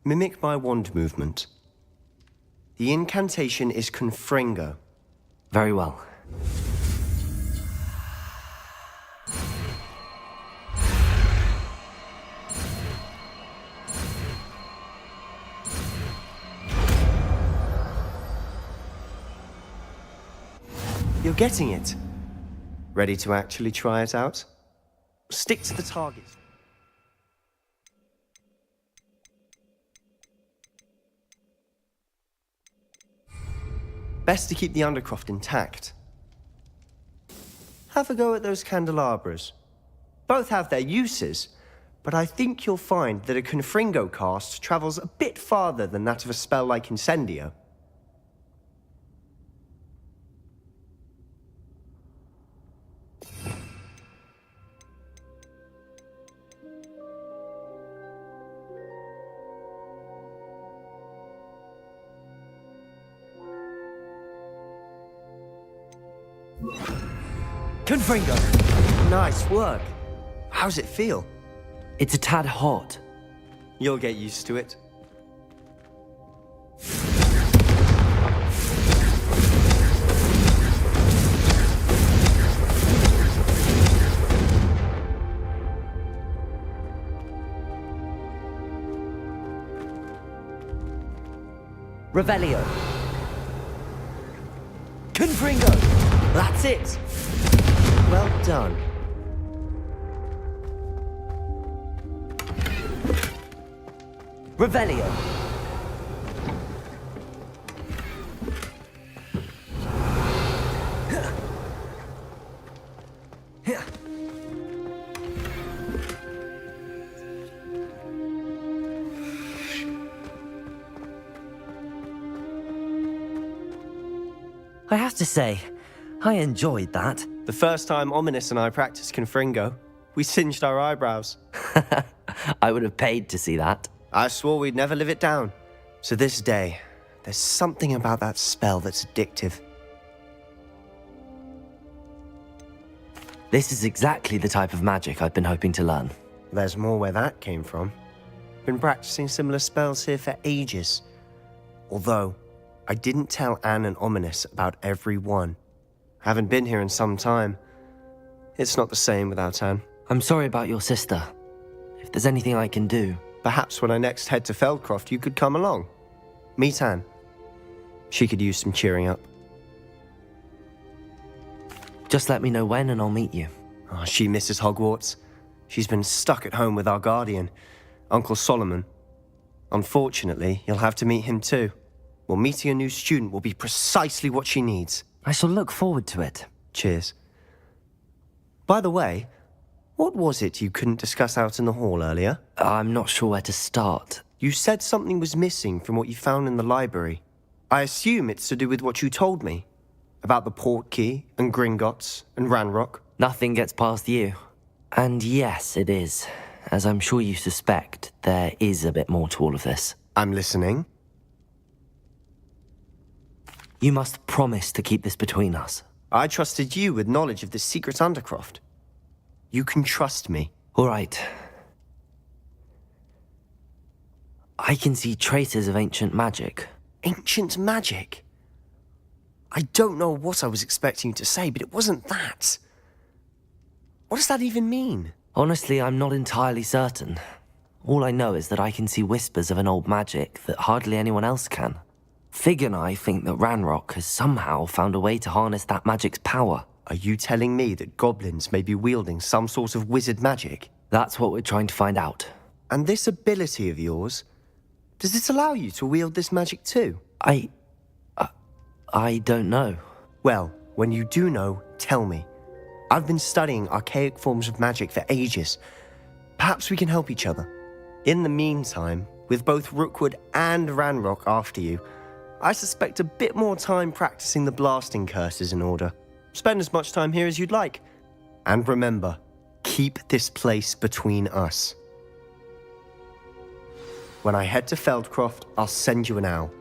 Mimic my wand movement. The incantation is Confringo. Very well. You're getting it. Ready to actually try it out? Stick to the target. Best to keep the undercroft intact. Have a go at those candelabras. Both have their uses, but I think you'll find that a Confringo cast travels a bit farther than that of a spell like Incendio. Confringo! Nice work. How's it feel? It's a tad hot. You'll get used to it. Revelio. Confringo! That's it. Well done. Revelio. I have to say, I enjoyed that. The first time Ominous and I practiced Confringo, we singed our eyebrows. I would have paid to see that. I swore we'd never live it down. So this day, there's something about that spell that's addictive. This is exactly the type of magic I've been hoping to learn. There's more where that came from. Been practicing similar spells here for ages. Although, I didn't tell Anne and Ominous about every one. Haven't been here in some time. It's not the same without Anne. I'm sorry about your sister. If there's anything I can do... Perhaps when I next head to Feldcroft, you could come along. Meet Anne. She could use some cheering up. Just let me know when and I'll meet you. Oh, she misses Hogwarts. She's been stuck at home with our guardian, Uncle Solomon. Unfortunately, you'll have to meet him too. Well, meeting a new student will be precisely what she needs. I shall look forward to it. Cheers. By the way, what was it you couldn't discuss out in the hall earlier? I'm not sure where to start. You said something was missing from what you found in the library. I assume it's to do with what you told me. About the Portkey and Gringotts and Ranrock. Nothing gets past you. And yes, it is. As I'm sure you suspect, there is a bit more to all of this. I'm listening. You must promise to keep this between us. I trusted you with knowledge of the secret Undercroft. You can trust me. All right. I can see traces of ancient magic. Ancient magic? I don't know what I was expecting you to say, but it wasn't that. What does that even mean? Honestly, I'm not entirely certain. All I know is that I can see whispers of an old magic that hardly anyone else can. Fig and I think that Ranrock has somehow found a way to harness that magic's power. Are you telling me that goblins may be wielding some sort of wizard magic? That's what we're trying to find out. And this ability of yours, does it allow you to wield this magic too? I don't know. Well, when you do know, tell me. I've been studying archaic forms of magic for ages. Perhaps we can help each other. In the meantime, with both Rookwood and Ranrock after you, I suspect a bit more time practicing the blasting curse is in order. Spend as much time here as you'd like. And remember, keep this place between us. When I head to Feldcroft, I'll send you an owl.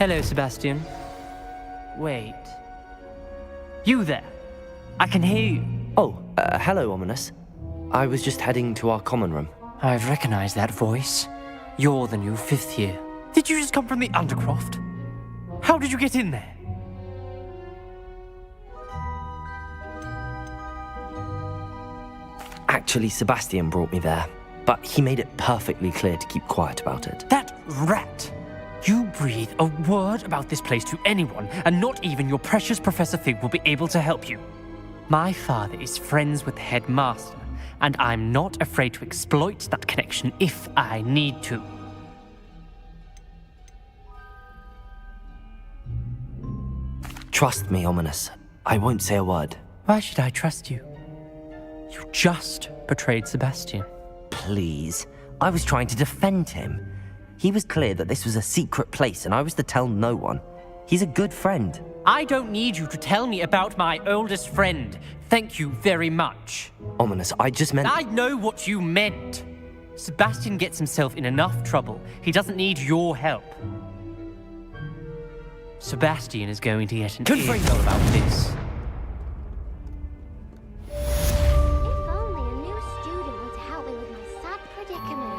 Hello, Sebastian. Wait. You there? I can hear you. Oh, hello, Ominous. I was just heading to our common room. I've recognized that voice. You're the new 5th year. Did you just come from the Undercroft? How did you get in there? Actually, Sebastian brought me there, but he made it perfectly clear to keep quiet about it. That rat! You breathe a word about this place to anyone, and not even your precious Professor Fig will be able to help you. My father is friends with the headmaster, and I'm not afraid to exploit that connection if I need to. Trust me, Ominous. I won't say a word. Why should I trust you? You just betrayed Sebastian. Please. I was trying to defend him. He was clear that this was a secret place, and I was to tell no one. He's a good friend. I don't need you to tell me about my oldest friend. Thank you very much. Ominous, I just meant... I know what you meant. Sebastian gets himself in enough trouble. He doesn't need your help. Sebastian is going to get an earful about this. If only a new student would help me with my sad predicament.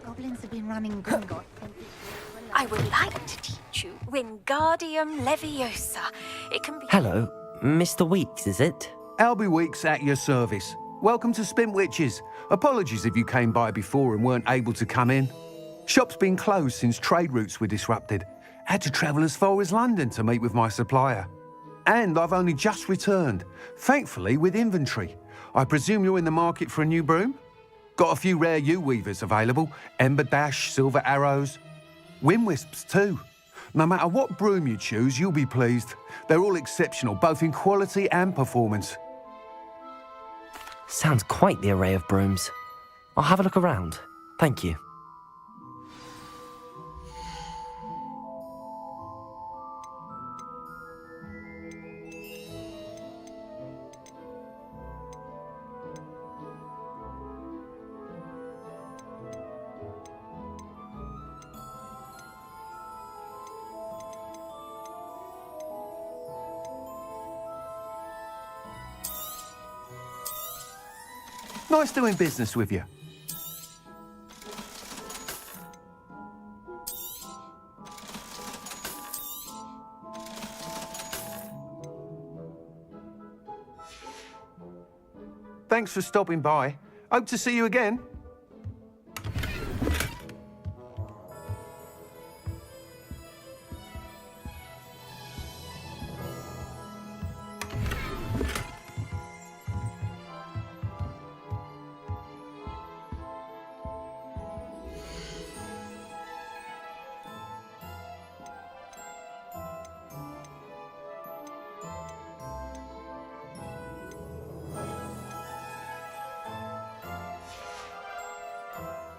Goblins have been running Gringotts. I would like to teach you Wingardium Leviosa. It can be... Hello, Mr. Weeks, is it? Albie Weeks at your service. Welcome to Spint Witches. Apologies if you came by before and weren't able to come in. Shop's been closed since trade routes were disrupted. Had to travel as far as London to meet with my supplier. And I've only just returned, thankfully with inventory. I presume you're in the market for a new broom? Got a few rare yew-weavers available. Ember Dash, Silver Arrows. Wind Wisps too. No matter what broom you choose, you'll be pleased. They're all exceptional, both in quality and performance. Sounds quite the array of brooms. I'll have a look around. Thank you. Nice doing business with you. Thanks for stopping by. Hope to see you again.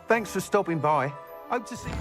Thanks for stopping by. Hope to see you.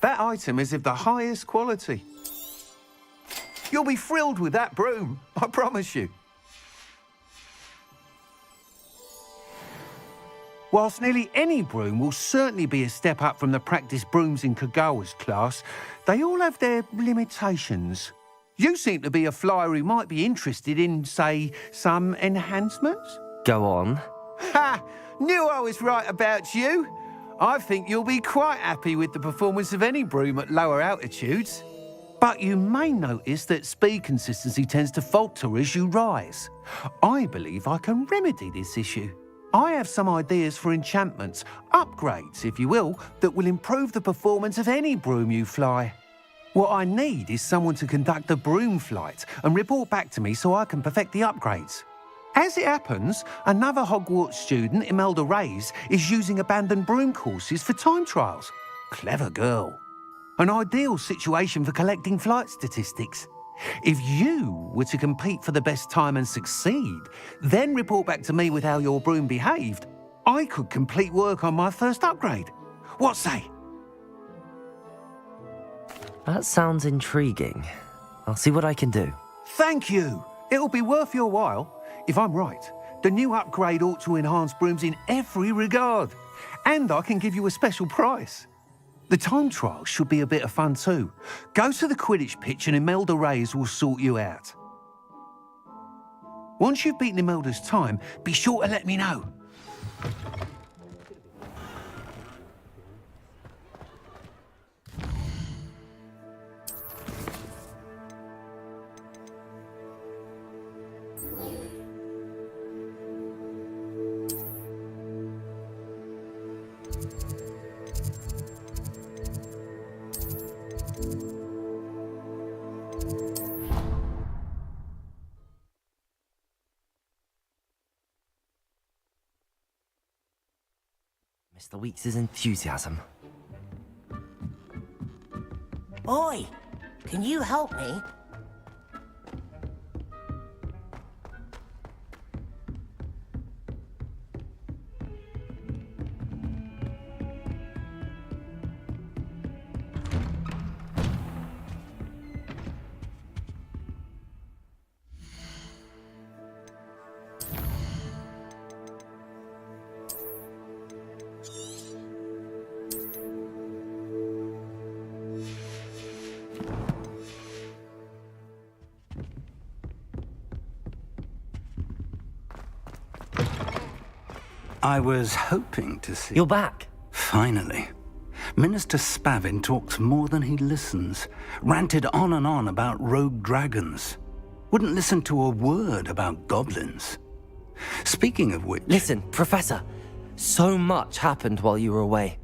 That item is of the highest quality. You'll be thrilled with that broom, I promise you. Whilst nearly any broom will certainly be a step up from the practice brooms in Kagawa's class, they all have their limitations. You seem to be a flyer who might be interested in, say, some enhancements? Go on. Ha! Knew I was right about you. I think you'll be quite happy with the performance of any broom at lower altitudes. But you may notice that speed consistency tends to falter as you rise. I believe I can remedy this issue. I have some ideas for enchantments, upgrades, if you will, that will improve the performance of any broom you fly. What I need is someone to conduct a broom flight and report back to me so I can perfect the upgrades. As it happens, another Hogwarts student, Imelda Reyes, is using abandoned broom courses for time trials. Clever girl. An ideal situation for collecting flight statistics. If you were to compete for the best time and succeed, then report back to me with how your broom behaved, I could complete work on my first upgrade. What say? That sounds intriguing. I'll see what I can do. Thank you. It'll be worth your while. If I'm right, the new upgrade ought to enhance brooms in every regard. And I can give you a special price. The time trial should be a bit of fun too. Go to the Quidditch pitch and Imelda Reyes will sort you out. Once you've beaten Imelda's time, be sure to let me know. Mr. Weeks' enthusiasm. Oi! Can you help me? I was hoping to see... You're back. Finally. Minister Spavin talks more than he listens. Ranted on and on about rogue dragons. Wouldn't listen to a word about goblins. Speaking of which... Listen, Professor. So much happened while you were away.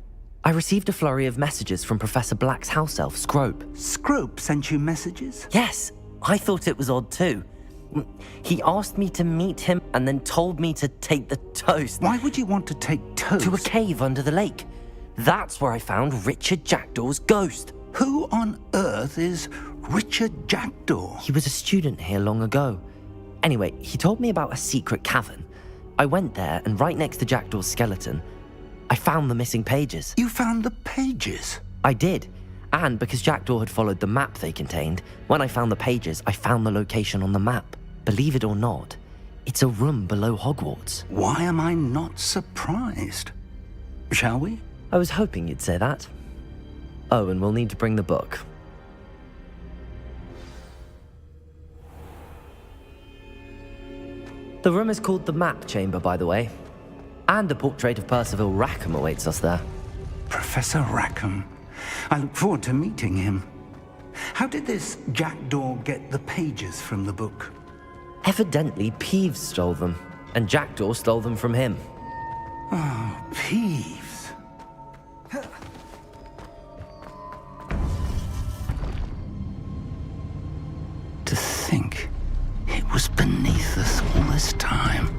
I received a flurry of messages from Professor Black's house elf, Scrope. Scrope sent you messages? Yes. I thought it was odd too. He asked me to meet him and then told me to take the toast. Why would you want to take toast? To a cave under the lake. That's where I found Richard Jackdaw's ghost. Who on earth is Richard Jackdaw? He was a student here long ago. Anyway, he told me about a secret cavern. I went there, and right next to Jackdaw's skeleton, I found the missing pages. You found the pages? I did. And because Jackdaw had followed the map they contained, when I found the pages, I found the location on the map. Believe it or not, it's a room below Hogwarts. Why am I not surprised? Shall we? I was hoping you'd say that. Oh, and we'll need to bring the book. The room is called the Map Chamber, by the way. And a portrait of Percival Rackham awaits us there. Professor Rackham. I look forward to meeting him. How did this Jackdaw get the pages from the book? Evidently, Peeves stole them, and Jackdaw stole them from him. Oh, Peeves. To think it was beneath us all this time.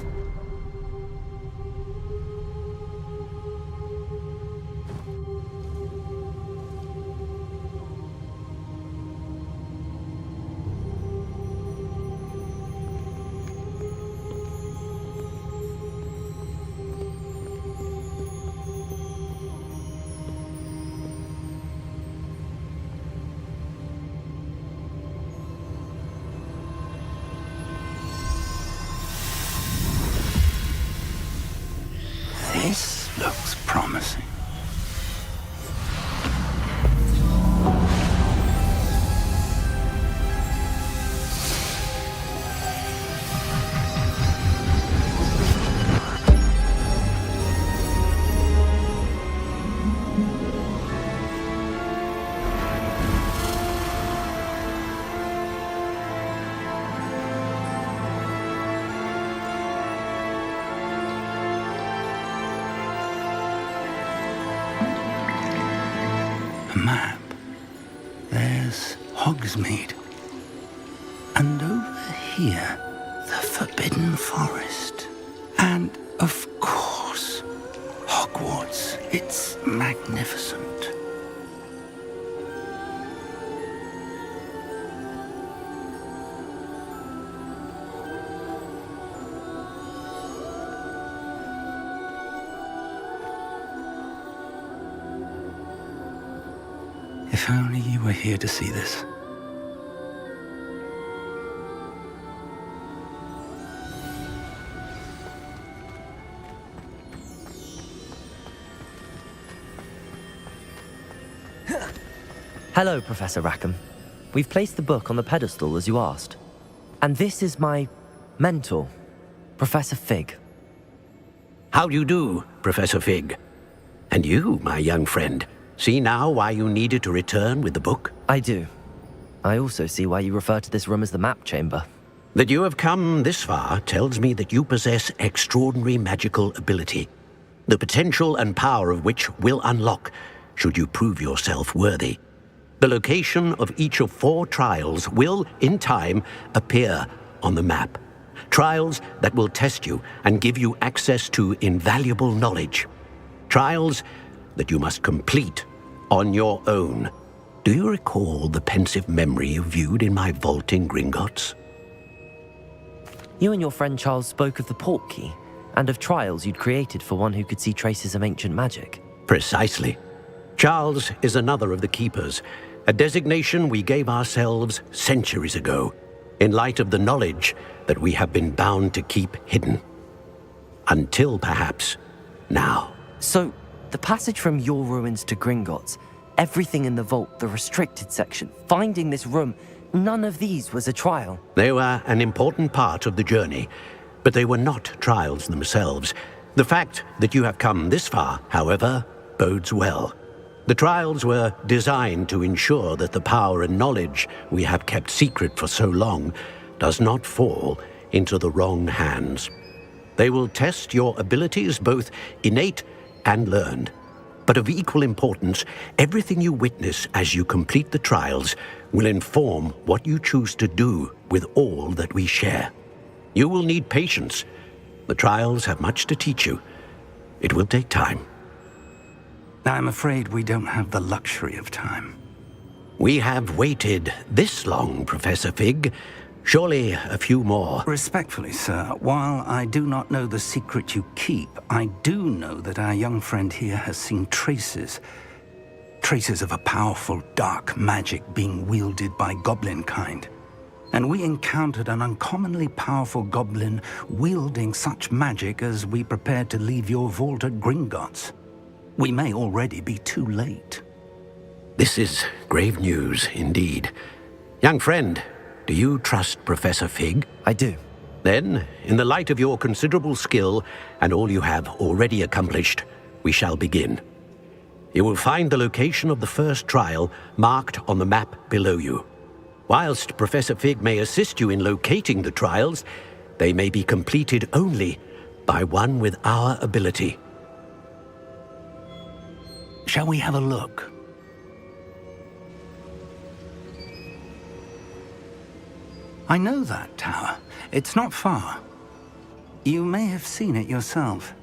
This looks promising. Map. There's Hogsmeade. And over here, the Forbidden Forest. And, of course, Hogwarts. It's magnificent. If only you were here to see this. Hello, Professor Rackham. We've placed the book on the pedestal as you asked. And this is my mentor, Professor Fig. How do you do, Professor Fig? And you, my young friend, see now why you needed to return with the book? I do. I also see why you refer to this room as the map chamber. That you have come this far tells me that you possess extraordinary magical ability, the potential and power of which will unlock should you prove yourself worthy. The location of each of 4 trials will, in time, appear on the map. Trials that will test you and give you access to invaluable knowledge. Trials that you must complete on your own. Do you recall the pensive memory you viewed in my vault in Gringotts? You and your friend Charles spoke of the Portkey and of trials you'd created for one who could see traces of ancient magic. Precisely. Charles is another of the Keepers, a designation we gave ourselves centuries ago, in light of the knowledge that we have been bound to keep hidden. Until, perhaps, now. So, the passage from your ruins to Gringotts, everything in the vault, the restricted section, finding this room, none of these was a trial. They were an important part of the journey, but they were not trials themselves. The fact that you have come this far, however, bodes well. The trials were designed to ensure that the power and knowledge we have kept secret for so long does not fall into the wrong hands. They will test your abilities, both innate and learned. But of equal importance, everything you witness as you complete the trials will inform what you choose to do with all that we share. You will need patience. The trials have much to teach you. It will take time. I'm afraid we don't have the luxury of time. We have waited this long, Professor Fig. Surely a few more. Respectfully, sir, while I do not know the secret you keep, I do know that our young friend here has seen traces of a powerful dark magic being wielded by goblin kind. And we encountered an uncommonly powerful goblin wielding such magic as we prepared to leave your vault at Gringotts. We may already be too late. This is grave news indeed. Young friend, do you trust Professor Fig? I do. Then, in the light of your considerable skill and all you have already accomplished, we shall begin. You will find the location of the first trial marked on the map below you. Whilst Professor Fig may assist you in locating the trials, they may be completed only by one with our ability. Shall we have a look? I know that tower. It's not far. You may have seen it yourself.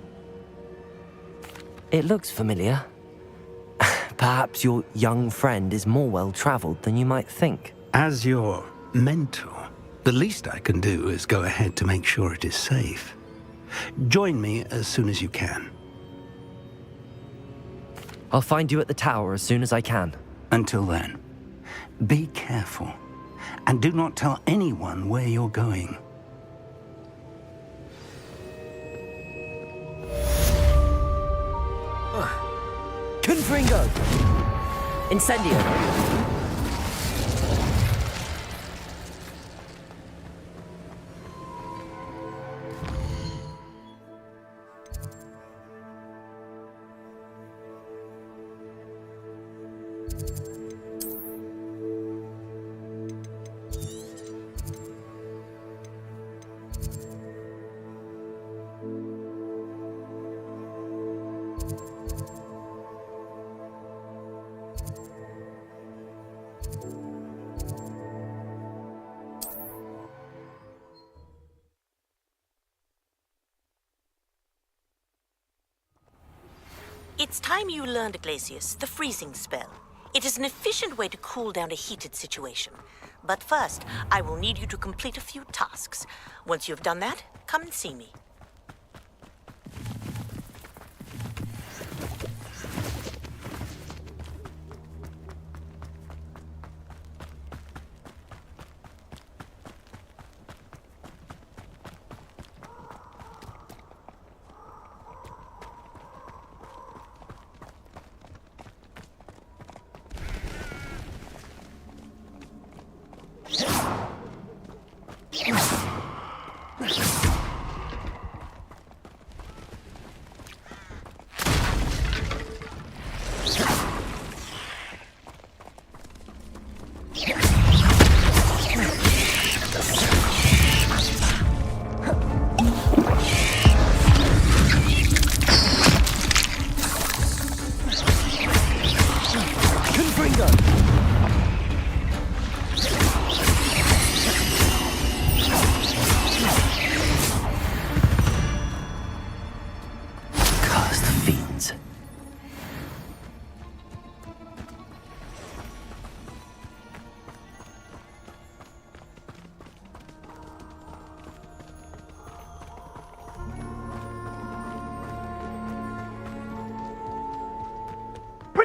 It looks familiar. Perhaps your young friend is more well-traveled than you might think. As your mentor, the least I can do is go ahead to make sure it is safe. Join me as soon as you can. I'll find you at the tower as soon as I can. Until then, be careful. And do not tell anyone where you're going. Confringo! Incendio! It's time you learned, Glacius, the freezing spell. It is an efficient way to cool down a heated situation. But first, I will need you to complete a few tasks. Once you've done that, come and see me.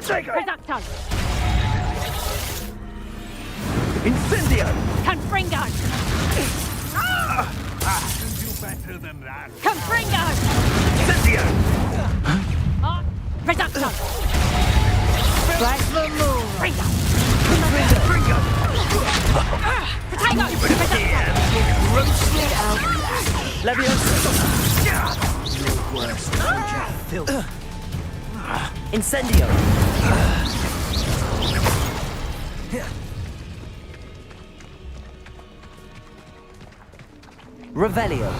Reducto! Incendio! Confringo! Do better than that. Confringo! Incendio! Reducto! Black the moon! Fringo! Confringo! Protego! Roasted out. Leviosa! Your worst project filth. Incendio! Revelio.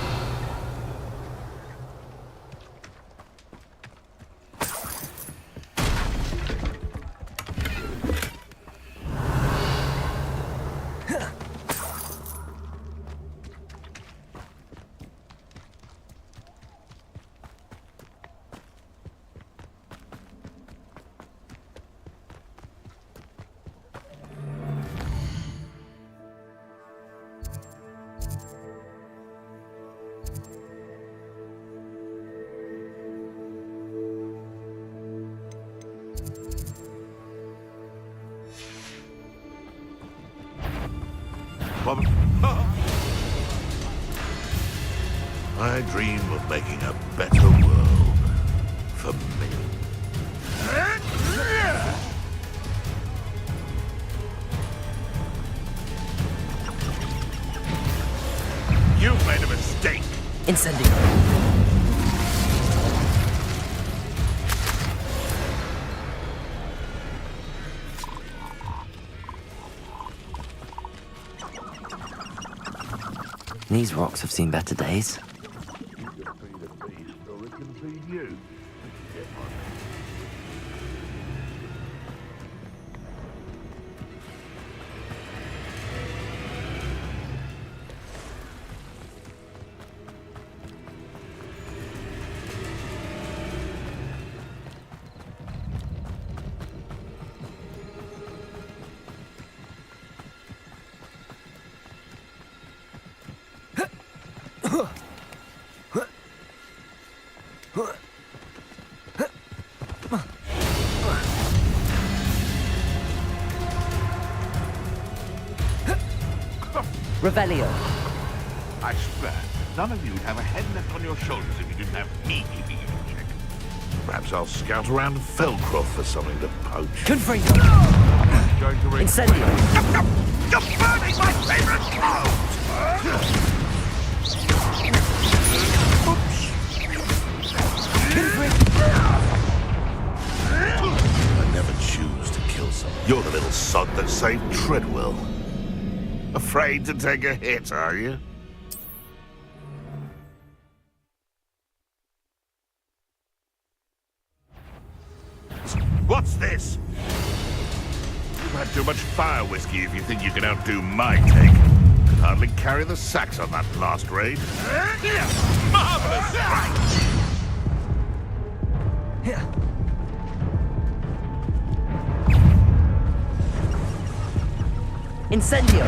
I dream of making a better world for me. You've made a mistake. Incendio. These rocks have seen better days. Revelio. I swear, none of you'd have a head left on your shoulders if you didn't have me keeping you in check. Perhaps I'll scout around Felcroft for something to poach. Confringo! Going to ring. Incendio! You're burning my favorite clothes! I never choose to kill someone. You're the little sod that saved Treadwell. Afraid to take a hit, are you? What's this? You've had too much fire whiskey if you think you can outdo my take. Could hardly carry the sacks on that last raid. Marvelous! Incendio!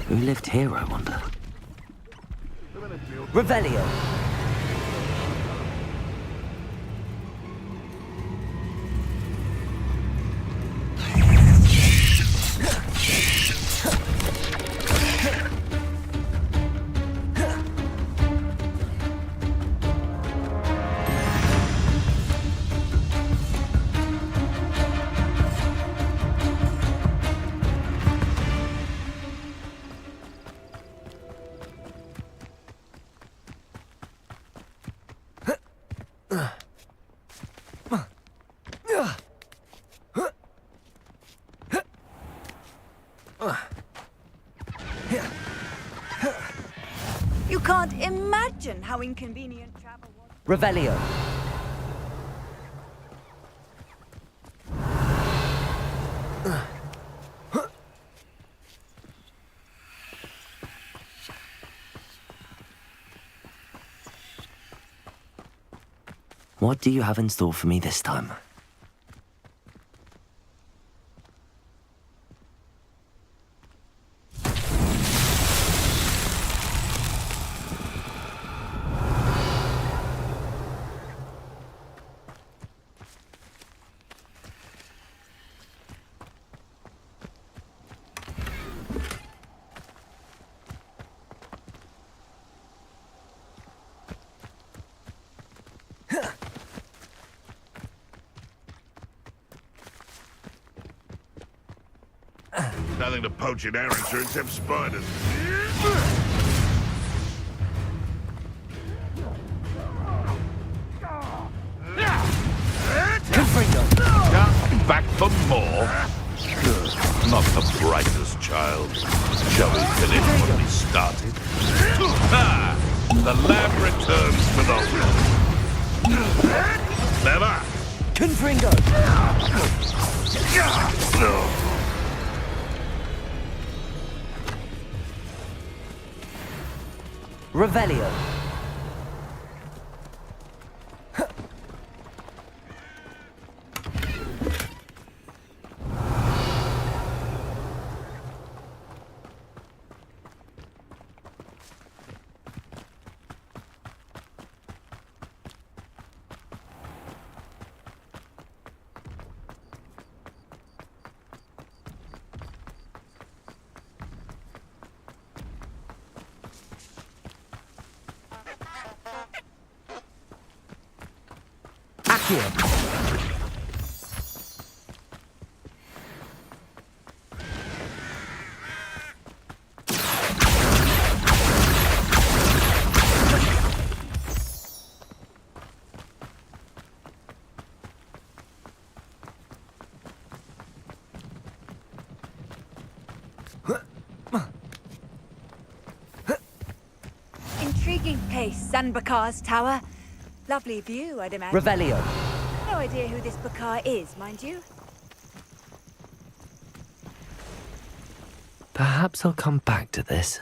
Who lived here, I wonder? Revelio! You can't imagine how inconvenient travel was. Revelio! What do you have in store for me this time? Nothing to poach in Arranger except spiders. Confringo! Back for more? Good. Not the brightest child. Shall we finish what we started? Ah! The lab returns for the... Clever! Confringo! Revelio! Intriguing place, Zanbakar's tower. Lovely view, I'd imagine. Revelio! No idea who this Bakar is, mind you. Perhaps I'll come back to this.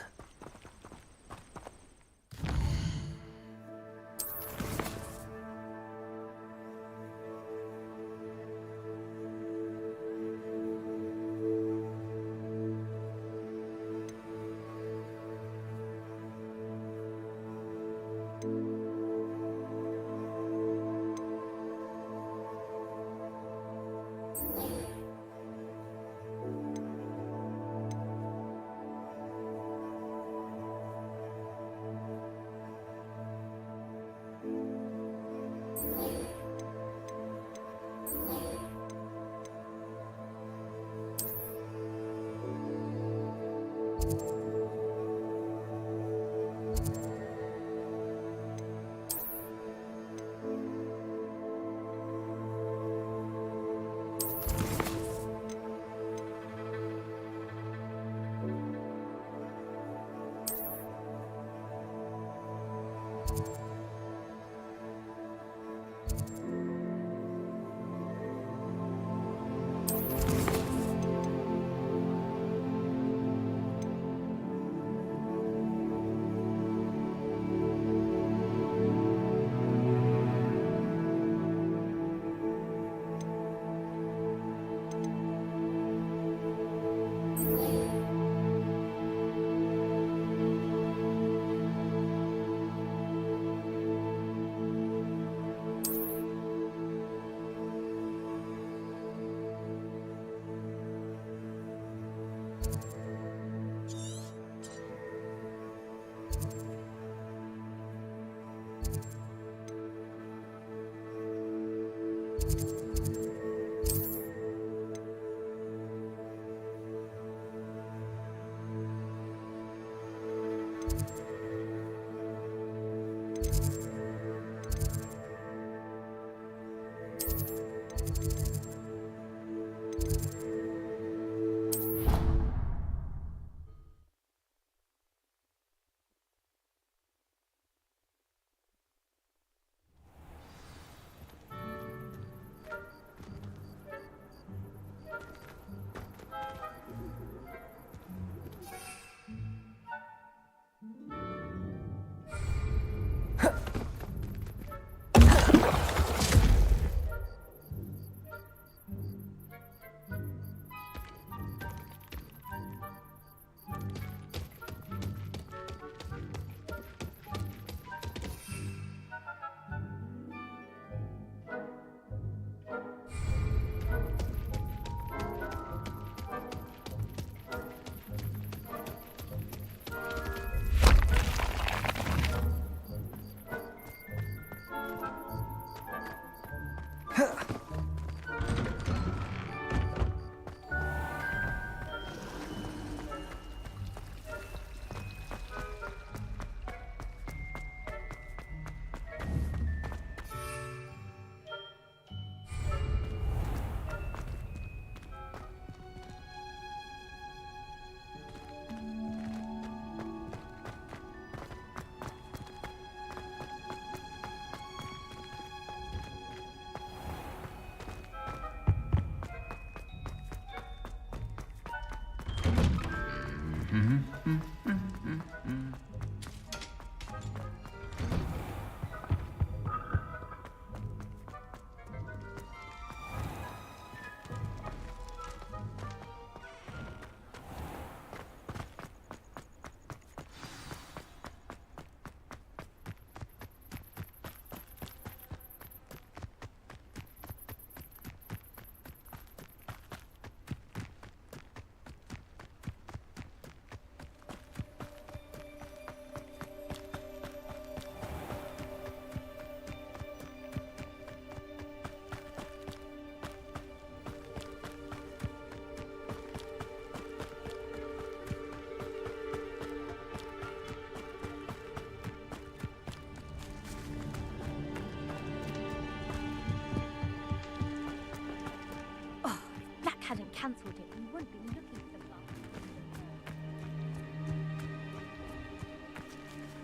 hadn't cancelled it, we wouldn't be looking for the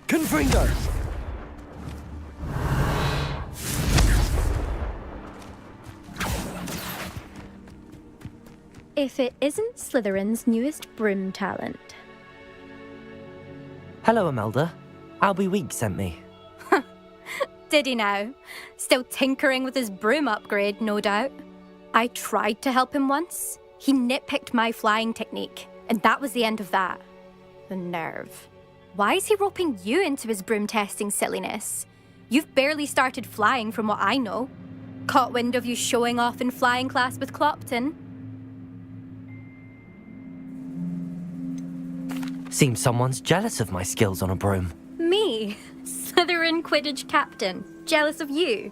Confringo! If it isn't Slytherin's newest broom talent. Hello, Imelda. Albie Week sent me. Did he now? Still tinkering with his broom upgrade, no doubt. I tried to help him once. He nitpicked my flying technique, and that was the end of that. The nerve. Why is he roping you into his broom testing silliness? You've barely started flying from what I know. Caught wind of you showing off in flying class with Clopton. Seems someone's jealous of my skills on a broom. Me? Slytherin Quidditch captain. Jealous of you?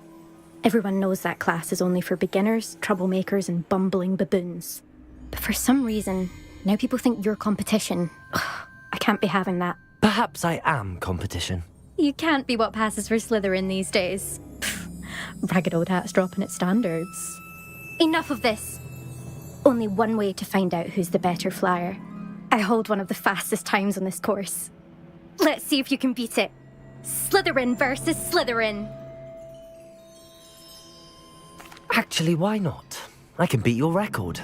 Everyone knows that class is only for beginners, troublemakers, and bumbling baboons. But for some reason, now people think you're competition. Ugh, I can't be having that. Perhaps I am competition. You can't be what passes for Slytherin these days. Pfft, ragged old hat's dropping its standards. Enough of this. Only one way to find out who's the better flyer. I hold one of the fastest times on this course. Let's see if you can beat it. Slytherin versus Slytherin. Actually, why not? I can beat your record.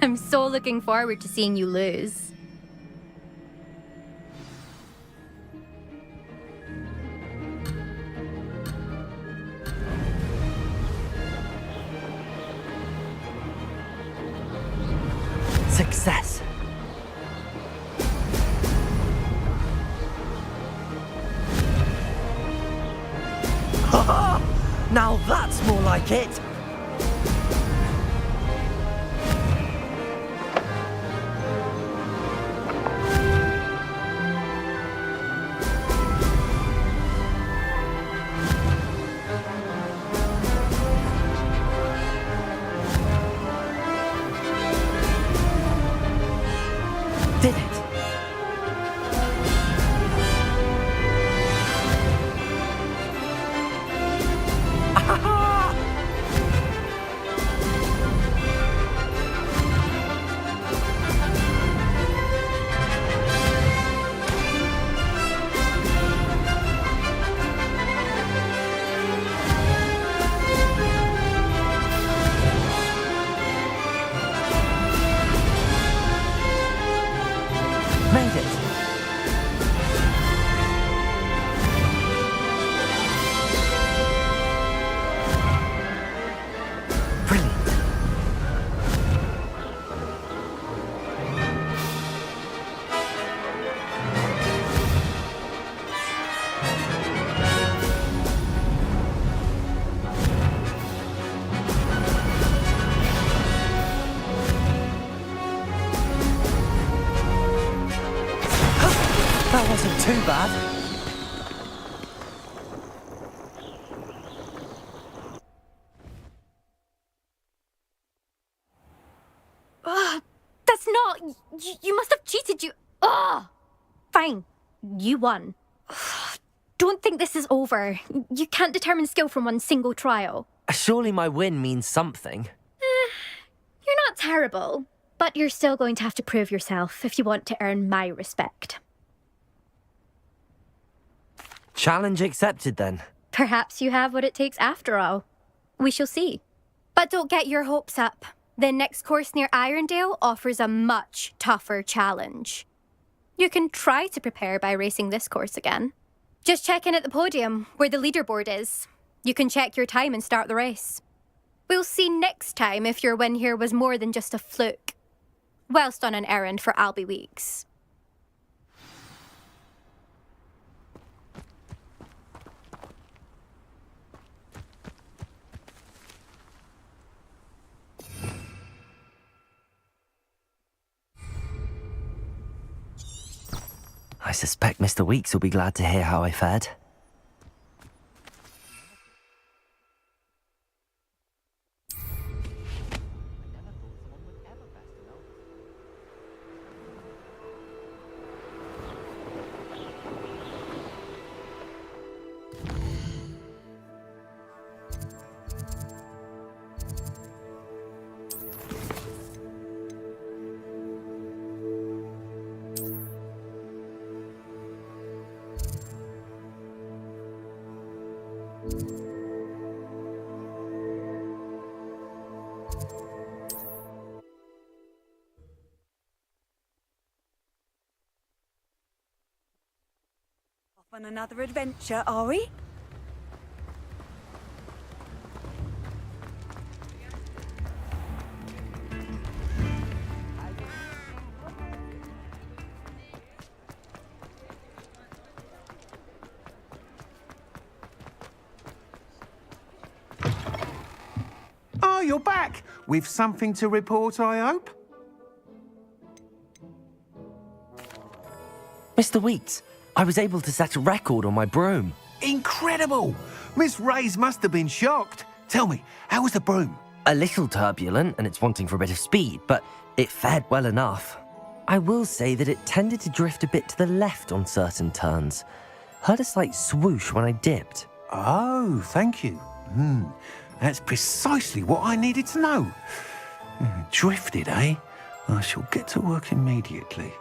I'm so looking forward to seeing you lose. Success. Now that's more like it! Did it! Made it! Brilliant! That wasn't too bad. That's not... You must have cheated, you... Ugh! Fine. You won. Don't think this is over. You can't determine skill from one single trial. Surely my win means something. You're not terrible, but you're still going to have to prove yourself if you want to earn my respect. Challenge accepted, then. Perhaps you have what it takes after all. We shall see. But don't get your hopes up. The next course near Irondale offers a much tougher challenge. You can try to prepare by racing this course again. Just check in at the podium, where the leaderboard is. You can check your time and start the race. We'll see next time if your win here was more than just a fluke, whilst on an errand for Albie Weeks. I suspect Mr. Weeks will be glad to hear how I fared. On another adventure, are we? Oh, you're back! With something to report, I hope? Mr. Weeks, I was able to set a record on my broom. Incredible! Miss Reyes must have been shocked. Tell me, how was the broom? A little turbulent, and it's wanting for a bit of speed, but it fared well enough. I will say that it tended to drift a bit to the left on certain turns. Heard a slight swoosh when I dipped. Oh, thank you. That's precisely what I needed to know. Drifted, eh? I shall get to work immediately.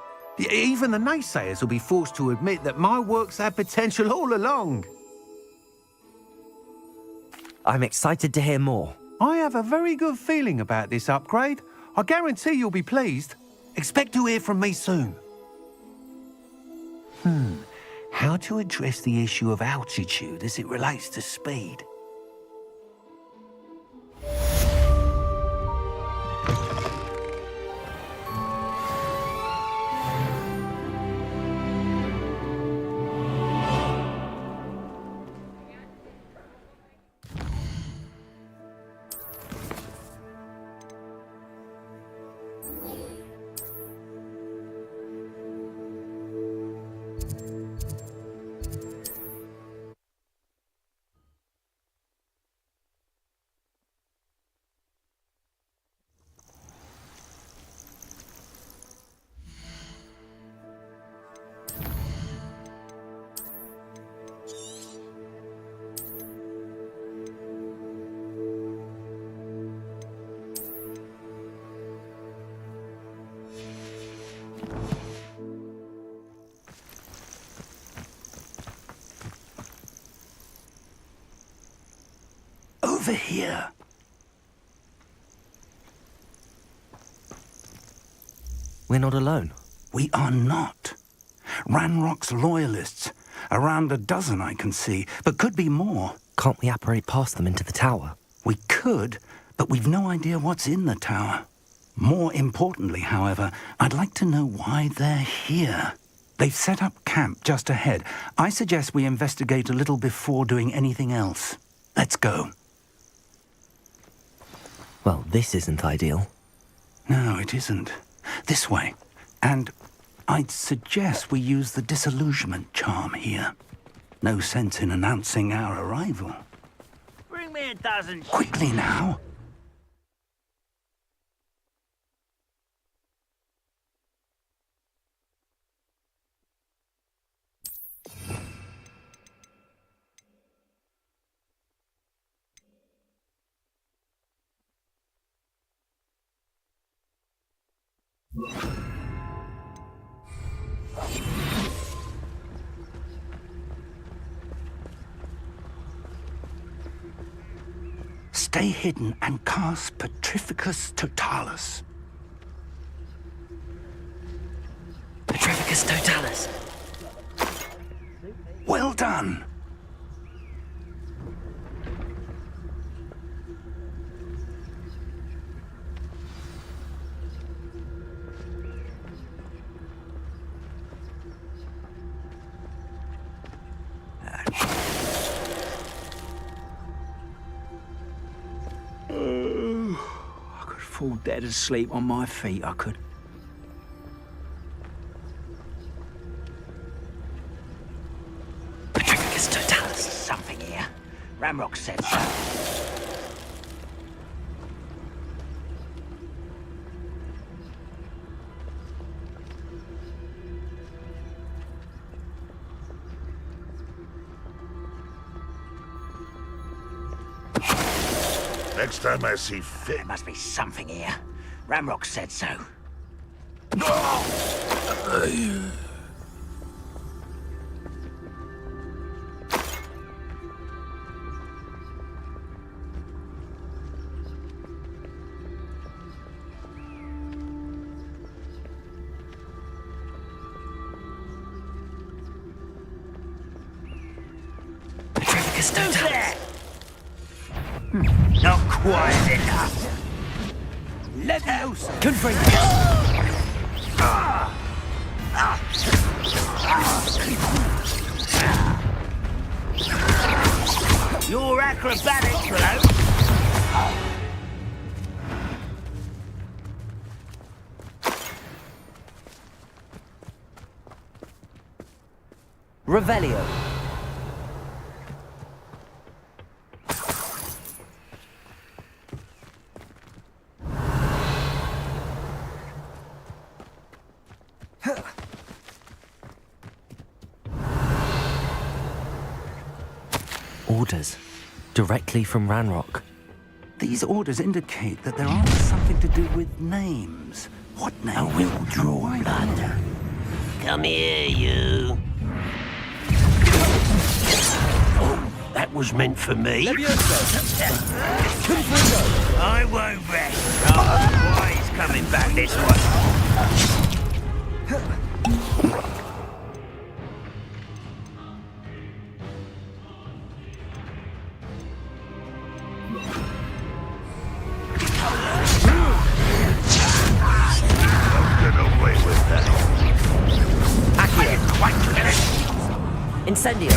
Even the naysayers will be forced to admit that my work's had potential all along. I'm excited to hear more. I have a very good feeling about this upgrade. I guarantee you'll be pleased. Expect to hear from me soon. How to address the issue of altitude as it relates to speed? Over here. We're not alone. We are not. Ranrock's loyalists. Around a dozen I can see, but could be more. Can't we apparate past them into the tower? We could, but we've no idea what's in the tower. More importantly, however, I'd like to know why they're here. They've set up camp just ahead. I suggest we investigate a little before doing anything else. Let's go. Well, this isn't ideal. No, it isn't. This way. And I'd suggest we use the disillusionment charm here. No sense in announcing our arrival. Bring me a dozen. Quickly now. Stay hidden and cast Petrificus Totalis. Petrificus Totalis. Well done. I could fall dead asleep on my feet, I could. Petrificus Totalis. Something here. Ramrock said so. Next time I see fit. There must be something here. Ramrock said so. Not quite enough. Leviosa. Your acrobatics will Revelio. Orders. Directly from Ranrock. These orders indicate that they're after something to do with names. What name? I will draw blood. Come here, you. Oh, that was meant for me. I won't rest. Oh, he's coming back this way. Incendio.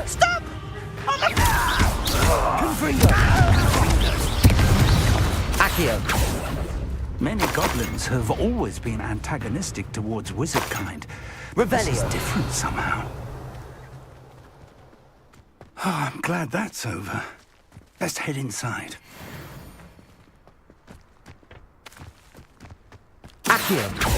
Stop! Confringo. Accio. Many goblins have always been antagonistic towards wizard kind. This is Revelio. different somehow. Oh, I'm glad that's over. Let's head inside. Accio.